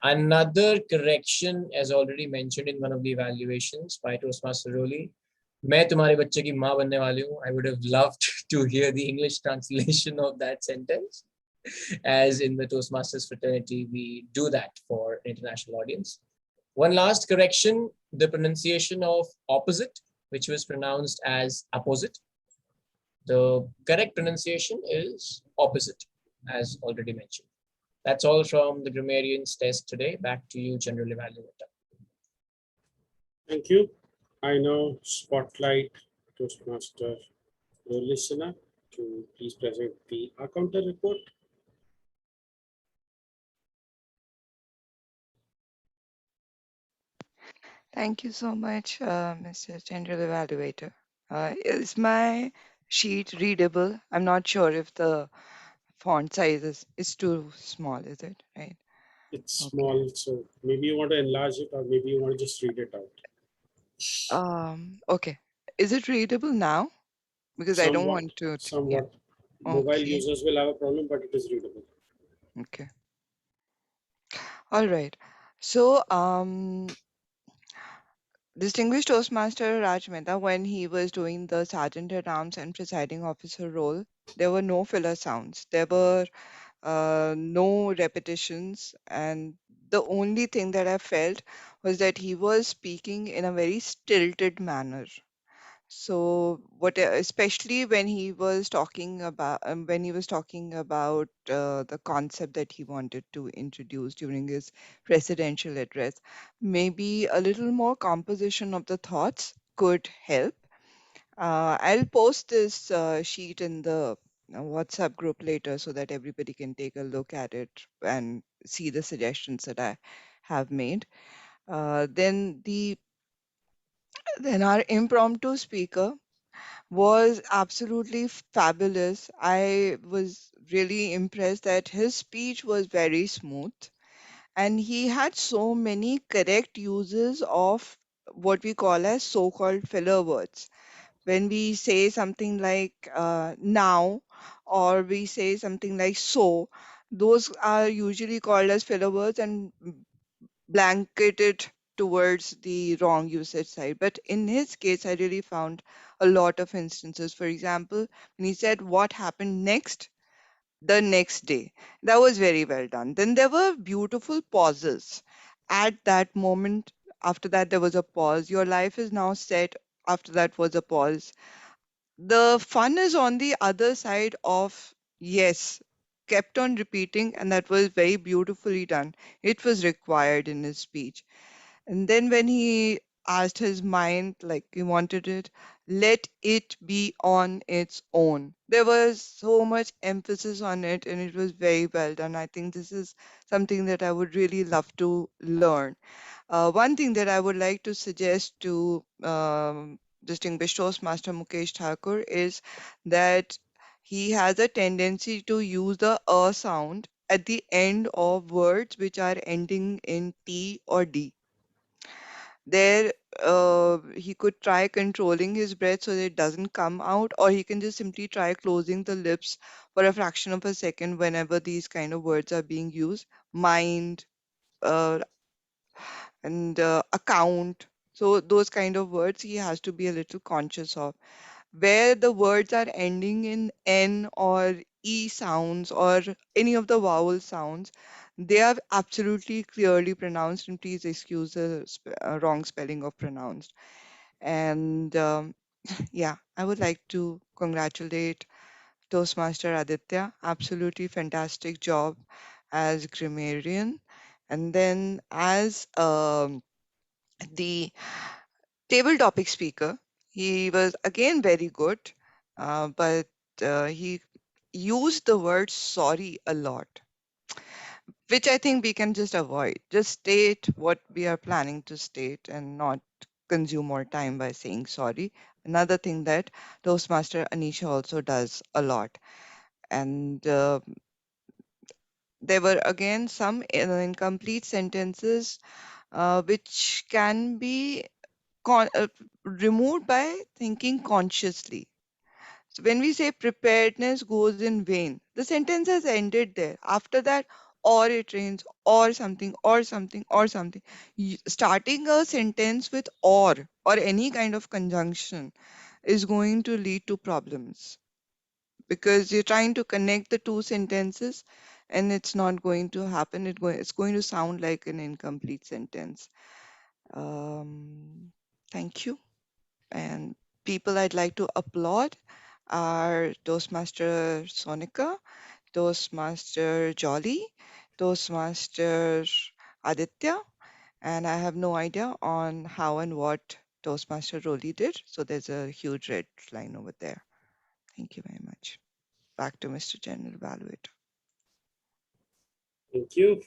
Another correction, as already mentioned in one of the evaluations by Toastmaster Roli, मैं तुम्हारे बच्चे की माँ बनने वाली हूँ. I would have loved to hear the English translation of that sentence. As in the Toastmasters fraternity, we do that for international audience. One last correction, the pronunciation of opposite, which was pronounced as opposite. The correct pronunciation is opposite, as already mentioned. That's all from the grammarians test today. Back to you, General Evaluator.
Thank you. I now spotlight Toastmaster listener to please present the counter report.
Thank you so much, Mr. General Evaluator. Is my sheet readable? I'm not sure if the font size is too small, is it? Right.
It's
Okay.
small, so maybe you want to enlarge it or maybe you want to just read it out.
Okay. Is it readable now? Because I don't want to.
Somewhat.
Yeah.
Mobile
Okay.
users will have a problem, but it is readable.
Okay. All right. So, distinguished Toastmaster Raj Mehta, when he was doing the Sergeant at Arms and Presiding Officer role, there were no filler sounds. There were no repetitions, and the only thing that I felt was that he was speaking in a very stilted manner. So what, especially when he was talking about the concept that he wanted to introduce during his presidential address, maybe a little more composition of the thoughts could help. I'll post this sheet in the WhatsApp group later so that everybody can take a look at it and see the suggestions that I have made. Then our impromptu speaker was absolutely fabulous. I was really impressed that his speech was very smooth and he had so many correct uses of what we call as so-called filler words. When we say something like now, or we say something like so, those are usually called as filler words and blanketed towards the wrong usage side. But in his case, I really found a lot of instances. For example, when he said what happened next, the next day, that was very well done. Then there were beautiful pauses at that moment. After that, there was a pause. Your life is now set. After that was a pause. The fun is on the other side of yes, kept on repeating, and that was very beautifully done. It was required in his speech. And then when he asked his mind, like he wanted it, let it be on its own. There was so much emphasis on it, and it was very well done. I think this is something that I would really love to learn. One thing that I would like to suggest to distinguished Toastmaster Mukesh Thakur is that he has a tendency to use the sound at the end of words which are ending in T or D. There, he could try controlling his breath so that it doesn't come out, or he can just simply try closing the lips for a fraction of a second whenever these kind of words are being used. Mind, uh, and account. So those kind of words he has to be a little conscious of. Where the words are ending in N or E sounds or any of the vowel sounds, they are absolutely clearly pronounced, and please excuse the wrong spelling of pronounced. And yeah, I would like to congratulate Toastmaster Aditya. Absolutely fantastic job as grammarian. And then as the table topic speaker, he was again very good, but he used the word sorry a lot, which I think we can just avoid. Just state what we are planning to state and not consume more time by saying sorry. Another thing that Toastmaster Anisha also does a lot. And there were again some incomplete sentences which can be removed by thinking consciously. So when we say preparedness goes in vain, the sentence has ended there. After that, or it rains, or something, or something, or something. Starting a sentence with or any kind of conjunction is going to lead to problems because you're trying to connect the two sentences and it's not going to happen. It's going to sound like an incomplete sentence. Thank you. And people I'd like to applaud are Toastmaster Sonika, Toastmaster Jolly, Toastmaster Aditya, and I have no idea on how and what Toastmaster Roli did. So there's a huge red line over there. Thank you very much. Back to Mr. General Evaluator.
Thank you.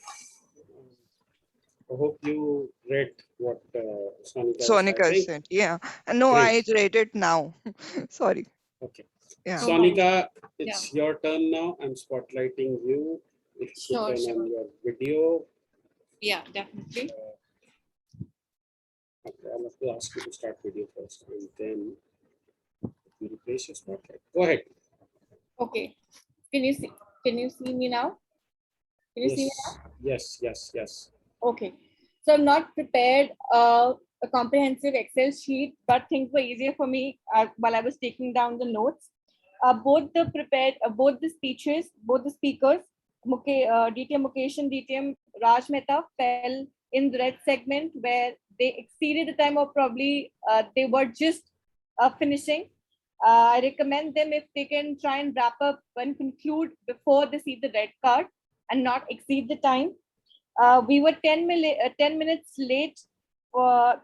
I hope you read what Sonika is
Sonika
typing.
sent, yeah. And no, I
Great.
read it now. Sorry.
Okay.
Yeah.
Sonika, it's your turn now. I'm spotlighting you. If you
Sure,
turn
sure.
on your video.
Yeah, definitely.
Okay, I'll have to ask you to start video first and then you replace your spotlight. Go ahead.
Okay. Can you see? Can you see me now? Can you see me now?
Yes.
Okay. So I'm not prepared a comprehensive Excel sheet, but things were easier for me while I was taking down the notes. Both the speeches, both the speakers, DTM Mukesh and DTM Raj Mehta fell in the red segment where they exceeded the time, or probably they were just finishing. I recommend them if they can try and wrap up and conclude before they see the red card and not exceed the time. We were 10 minutes late for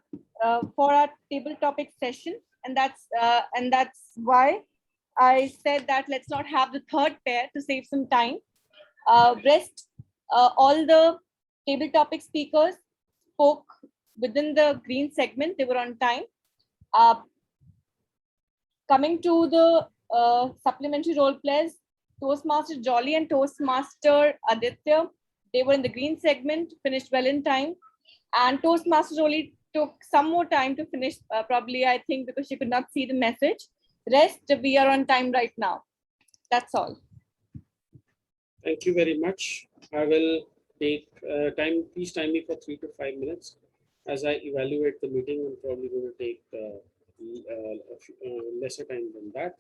our table topic session, and that's why I said that let's not have the third pair to save some time. All the table topic speakers spoke within the green segment. They were on time. Coming to the supplementary role players, Toastmaster Jolly and Toastmaster Aditya, they were in the green segment, finished well in time. And Toastmaster Roli took some more time to finish, probably, I think, because she could not see the message. Rest, we are on time right now. That's all.
Thank you very much. I will take time. Please time me for 3 to 5 minutes as I evaluate the meeting. I'm probably going to take lesser time than that.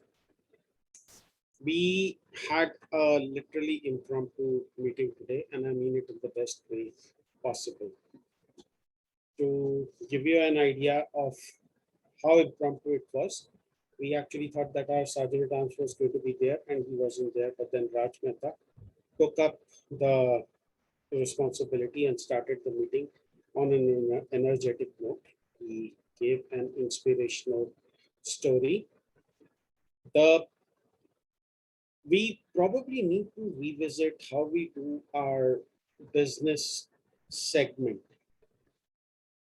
We had a literally impromptu meeting today, and I mean it in the best way possible. To give you an idea of how impromptu it was, we actually thought that our Sergeant at Arms was going to be there, and he wasn't there. But then Raj Mehta took up the responsibility and started the meeting on an energetic note. He gave an inspirational story. We probably need to revisit how we do our business segment.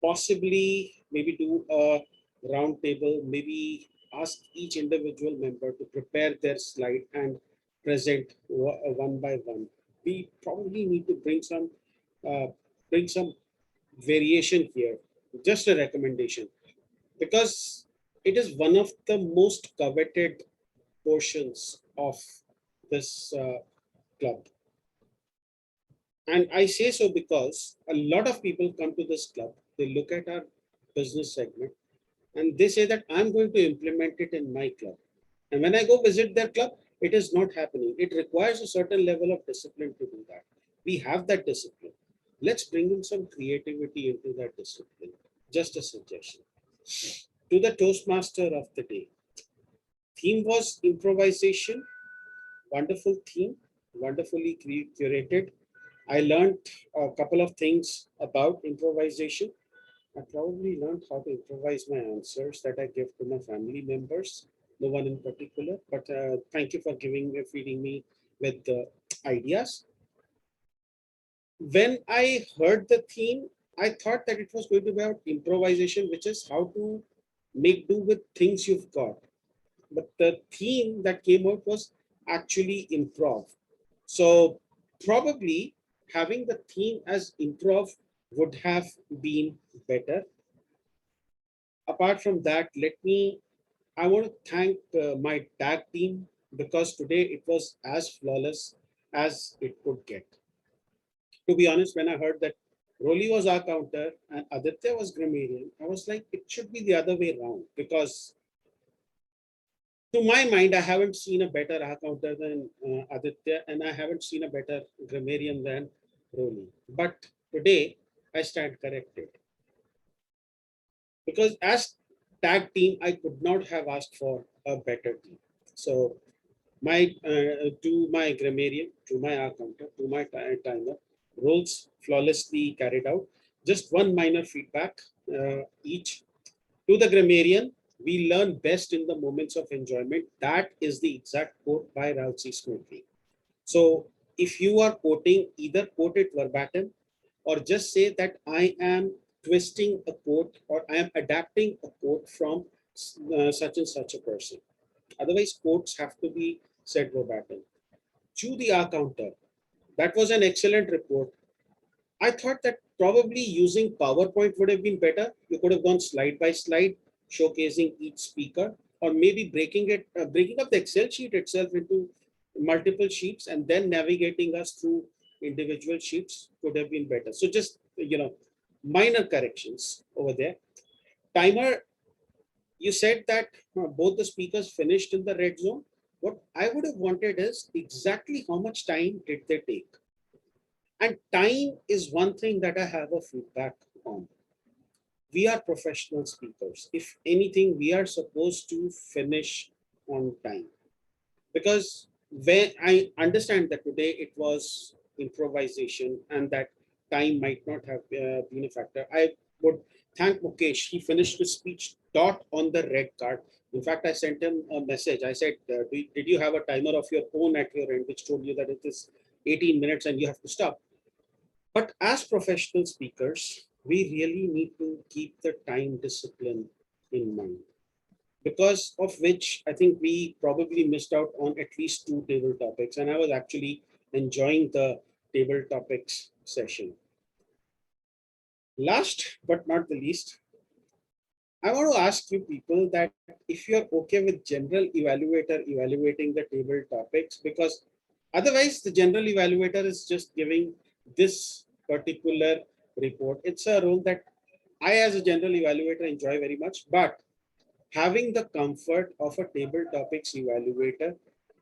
Possibly, maybe do a round table, maybe ask each individual member to prepare their slide and present one by one. We probably need to bring some variation here, just a recommendation, because it is one of the most coveted portions of this club. And I say so because a lot of people come to this club, they look at our business segment and they say that I'm going to implement it in my club. And when I go visit their club, it is not happening. It requires a certain level of discipline to do that. We have that discipline. Let's bring in some creativity into that discipline. Just a suggestion. To the Toastmaster of the day. Theme was improvisation. Wonderful theme, wonderfully curated. I learned a couple of things about improvisation. I probably learned how to improvise my answers that I give to my family members, no one in particular, but thank you for feeding me with the ideas. When I heard the theme, I thought that it was going to be about improvisation, which is how to make do with things you've got. But the theme that came out was actually improv. So probably having the theme as improv would have been better. Apart from that, I want to thank my tag team because today it was as flawless as it could get. To be honest, when I heard that Roli was our counter and Aditya was grammarian, I was like, it should be the other way around, because to my mind, I haven't seen a better counter than Aditya, and I haven't seen a better grammarian than Roli. But today, I stand corrected, because as tag team, I could not have asked for a better team. So to my grammarian, to my counter, to my timer, roles flawlessly carried out. Just one minor feedback each. To the grammarian, we learn best in the moments of enjoyment. That is the exact quote by Ralsei Smokey. So if you are quoting, either quote it verbatim or just say that I am twisting a quote or I am adapting a quote from such and such a person. Otherwise, quotes have to be said verbatim. To the R counter, that was an excellent report. I thought that probably using PowerPoint would have been better. You could have gone slide by slide, showcasing each speaker, or maybe breaking up the Excel sheet itself into multiple sheets and then navigating us through individual sheets could have been better. So just, minor corrections over there. Timer, you said that both the speakers finished in the red zone. What I would have wanted is exactly how much time did they take? And time is one thing that I have a feedback on. We are professional speakers. If anything, we are supposed to finish on time. Because when I understand that today it was improvisation and that time might not have been a factor, I would thank Mukesh. He finished his speech dot on the red card. In fact, I sent him a message. I said, did you have a timer of your own at your end, which told you that it is 18 minutes and you have to stop? But as professional speakers, we really need to keep the time discipline in mind, because of which I think we probably missed out on at least 2 table topics. And I was actually enjoying the table topics session. Last but not the least, I want to ask you people that if you're okay with general evaluator evaluating the table topics, because otherwise the general evaluator is just giving this particular report. It's a role that I as a general evaluator enjoy very much, but having the comfort of a table topics evaluator,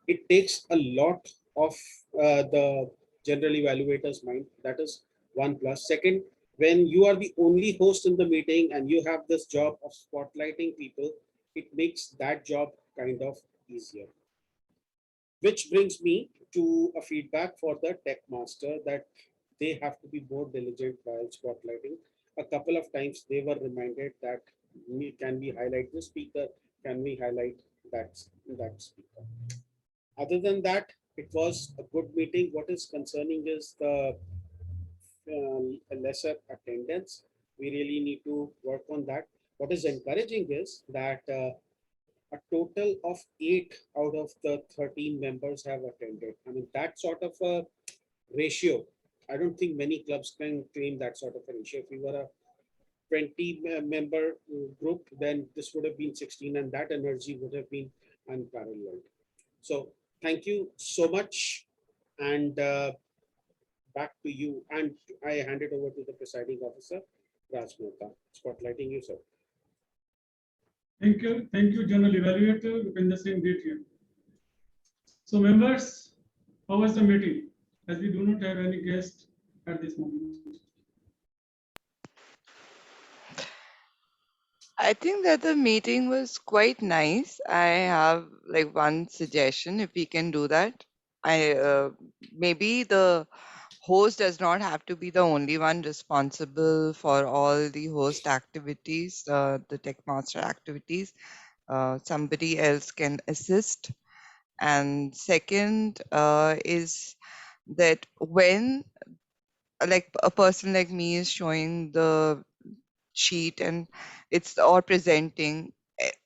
it takes a lot of the general evaluator's mind. That is one plus. Second, when you are the only host in the meeting and you have this job of spotlighting people, it makes that job kind of easier. Which brings me to a feedback for the tech master that they have to be more diligent while spotlighting. A couple of times they were reminded that can we highlight the speaker? Can we highlight that speaker? Other than that, it was a good meeting. What is concerning is the lesser attendance. We really need to work on that. What is encouraging is that a total of 8 out of the 13 members have attended. I mean, that sort of a ratio, I don't think many clubs can claim that sort of a ratio. If we were a 20 member group, then this would have been 16, and that energy would have been unparalleled. So thank you so much, and back to you. And I hand it over to the presiding officer, Raj Mehta. Spotlighting you, sir.
Thank you, General Evaluator, Bhupender Singh did here. So members, how was the meeting? As we do not have any guest at this moment.
I think that the meeting was quite nice. I have like one suggestion, if we can do that. Maybe the host does not have to be the only one responsible for all the host activities, the tech master activities. Somebody else can assist. And second is that when like a person like me is showing the sheet and it's or presenting,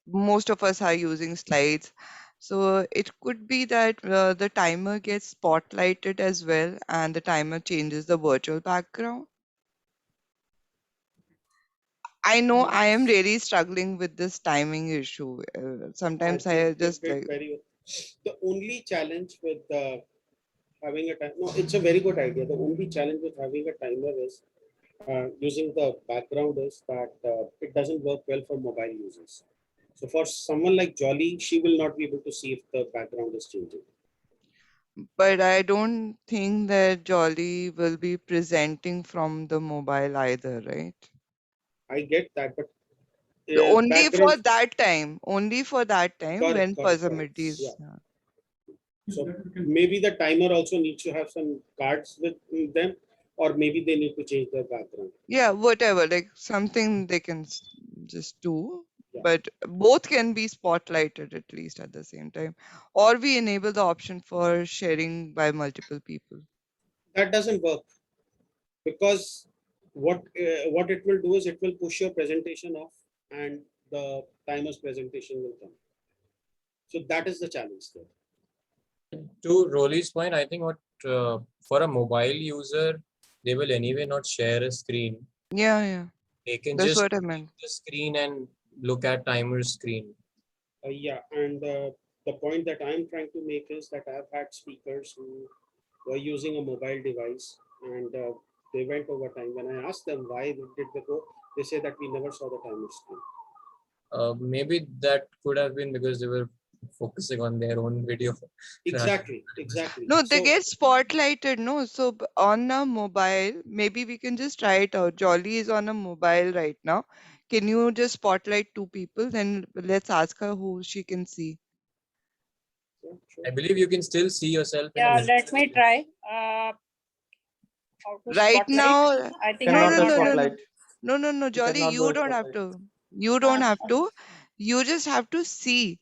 most of us are using slides, so it could be that the timer gets spotlighted as well and the timer changes the virtual background. I know I am really struggling with this timing issue. Sometimes I just like
the only challenge with the Having a time, no, it's a very good idea. The only challenge with having a timer is using the background is that it doesn't work well for mobile users. So for someone like Jolly, she will not be able to see if the background is changing.
But I don't think that Jolly will be presenting from the mobile either, right?
I get that, but
Only for
background,
that time. Only for that time
correct,
when
correct, correct.
possibilities.
Yeah. So maybe the timer also needs to have some cards with them, or maybe they need to change their background.
Yeah, whatever, like something they can just do.
Yeah.
But both can be spotlighted at least at the same time. Or we enable the option for sharing by multiple people.
That doesn't work because what it will do is it will push your presentation off and the timer's presentation will come. So that is the challenge there.
To Roli's point, I think what for a mobile user, they will anyway not share a screen.
Yeah, yeah.
They can
That's
just
what I meant.
the screen and look at timer's screen.
Yeah, and the point that I'm trying to make is that I've had speakers who were using a mobile device and they went over time. When I asked them why did they go, they say that we never saw the timer screen.
Maybe that could have been because they were focusing on their own video.
Exactly.
No, they
So,
get spotlighted, no? So on a mobile, maybe we can just try it out. Jolly is on a mobile right now. Can you just spotlight two people? Then let's ask her who she can see.
I believe you can still see yourself. In a
Yeah,
minute.
let me try. How to
Right
spotlight?
now,
I think
Cannot
I
do
did not have.
spotlight.
no, Jolly,
cannot do
you
a
don't have
spotlight.
to. You don't have to. You just have to see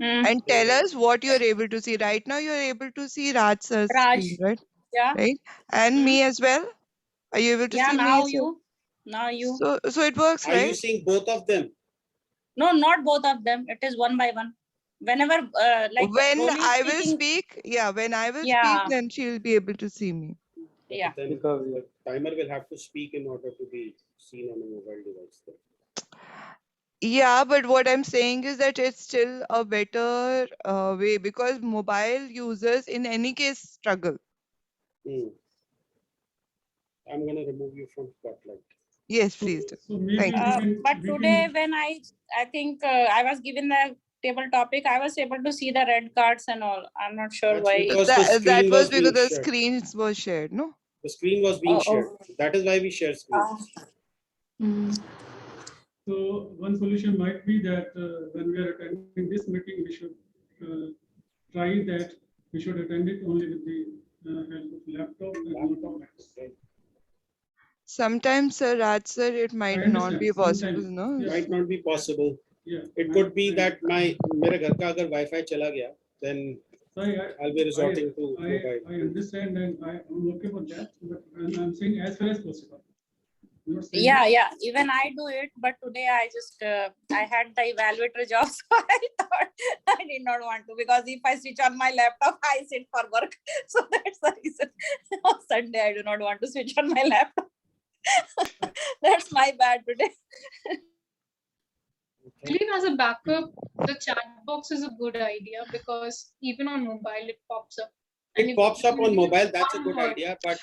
Hmm.
and tell us what you're able to see. Right now, you're able to see Raj sir's
Raj.
screen, right?
Yeah.
Right? And me as well. Are you able to
Yeah,
see me
now
as well?
you. Now you.
So it works,
are you
right?
seeing both of them?
No, not both of them. It is one by one. Whenever like
When
Roli is
I will
speaking.
speak, yeah, when I will
Yeah.
speak, then she'll be able to see me.
Yeah.
Then
Because
the timer will have to speak in order to be seen on a mobile device.
Yeah, but what I'm saying is that it's still a better way because mobile users in any case struggle.
I'm going to remove you from spotlight.
Yes, please do.
So maybe
Thank you.
But today when I think I was given the table topic, I was able to see the red cards and all. I'm not sure
That's
why.
because the
That
screen
was
was being
because the
shared.
screens were shared, no?
The screen was being
Oh,
shared.
oh.
That is why we share screens.
So one solution might be that when we are attending this meeting, we should try that we should attend it only with the help of laptop and notepads.
Sometimes, Raj sir, it might
I
not be
understand.
possible,
Sometimes,
no?
yes.
Might not be possible.
Yeah.
It could be that मेरे घर का अगर Wi-Fi चला गया, then I'll be resorting to mobile.
I understand and I'm okay for that, but I'm saying as far as possible.
Yeah, even I do it, but today I just I had the evaluator job, so I thought I did not want to, because if I switch on my laptop, I sit for work. So that's the reason on Sunday I do not want to switch on my laptop. That's my bad today.
I believe as a backup, the chat box is a good idea because even on mobile it pops up. And
It
if
pops up
you
on
use
mobile. That's a
one
good
word,
idea, but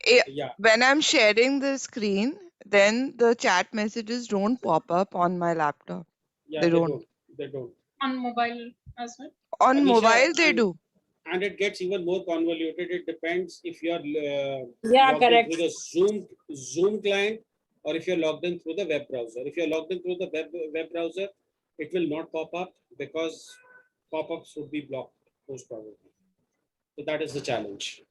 yeah.
When I'm sharing the screen, then the chat messages don't pop up on my laptop.
Yeah,
They don't.
They don't.
on mobile as well.
On
Anisha,
mobile, they do.
And it gets even more convoluted. It depends if you're
Yeah,
logged in
correct.
through the Zoom client, or if you're logged in through the web browser. If you're logged in through the web browser, it will not pop up because pop-ups would be blocked most probably. So that is the challenge.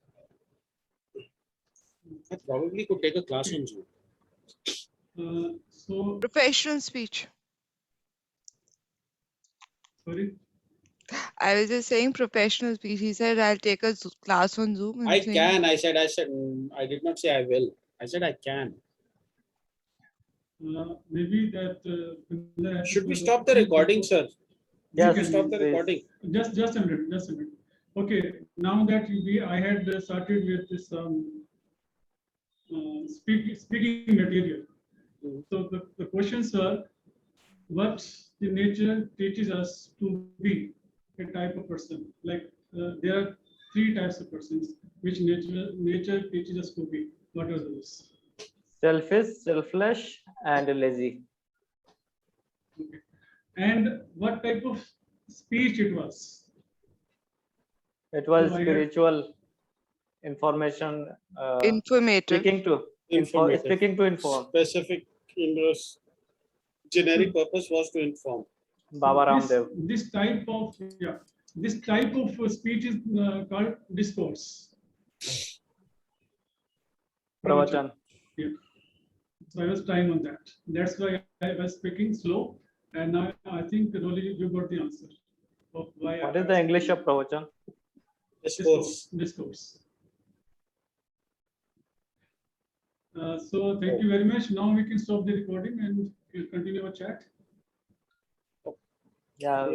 I probably could take a class on Zoom.
So
Professional speech.
sorry.
I was just saying professional speech. He said, I'll take a class on Zoom. And
I
saying,
can. I said. I did not say I will. I said I can.
Maybe that.
Should we stop the recording, sir?
Yes,
Should we stop the
please.
recording?
Just a minute. Okay, now that I had started with this speaking material. So the questions are, what the nature teaches us to be a type of person. Like there are three types of persons which nature teaches us to be. What are those?
Selfish, selfless, and lazy.
Okay. And what type of speech it was?
It was
So I had-
spiritual information,
Informative.
Informative.
speaking to inform.
Specific generic purpose was to inform.
Baba Ramdev.
This type of speech is called discourse.
Pravachan.
Yeah. So I was trying on that. That's why I was speaking slow. And now I think Roli, you got the answer of why.
What is the English of Pravachan?
Discourse.
Discourse. So thank you very much. Now we can stop the recording and we'll continue our chat.
Yeah.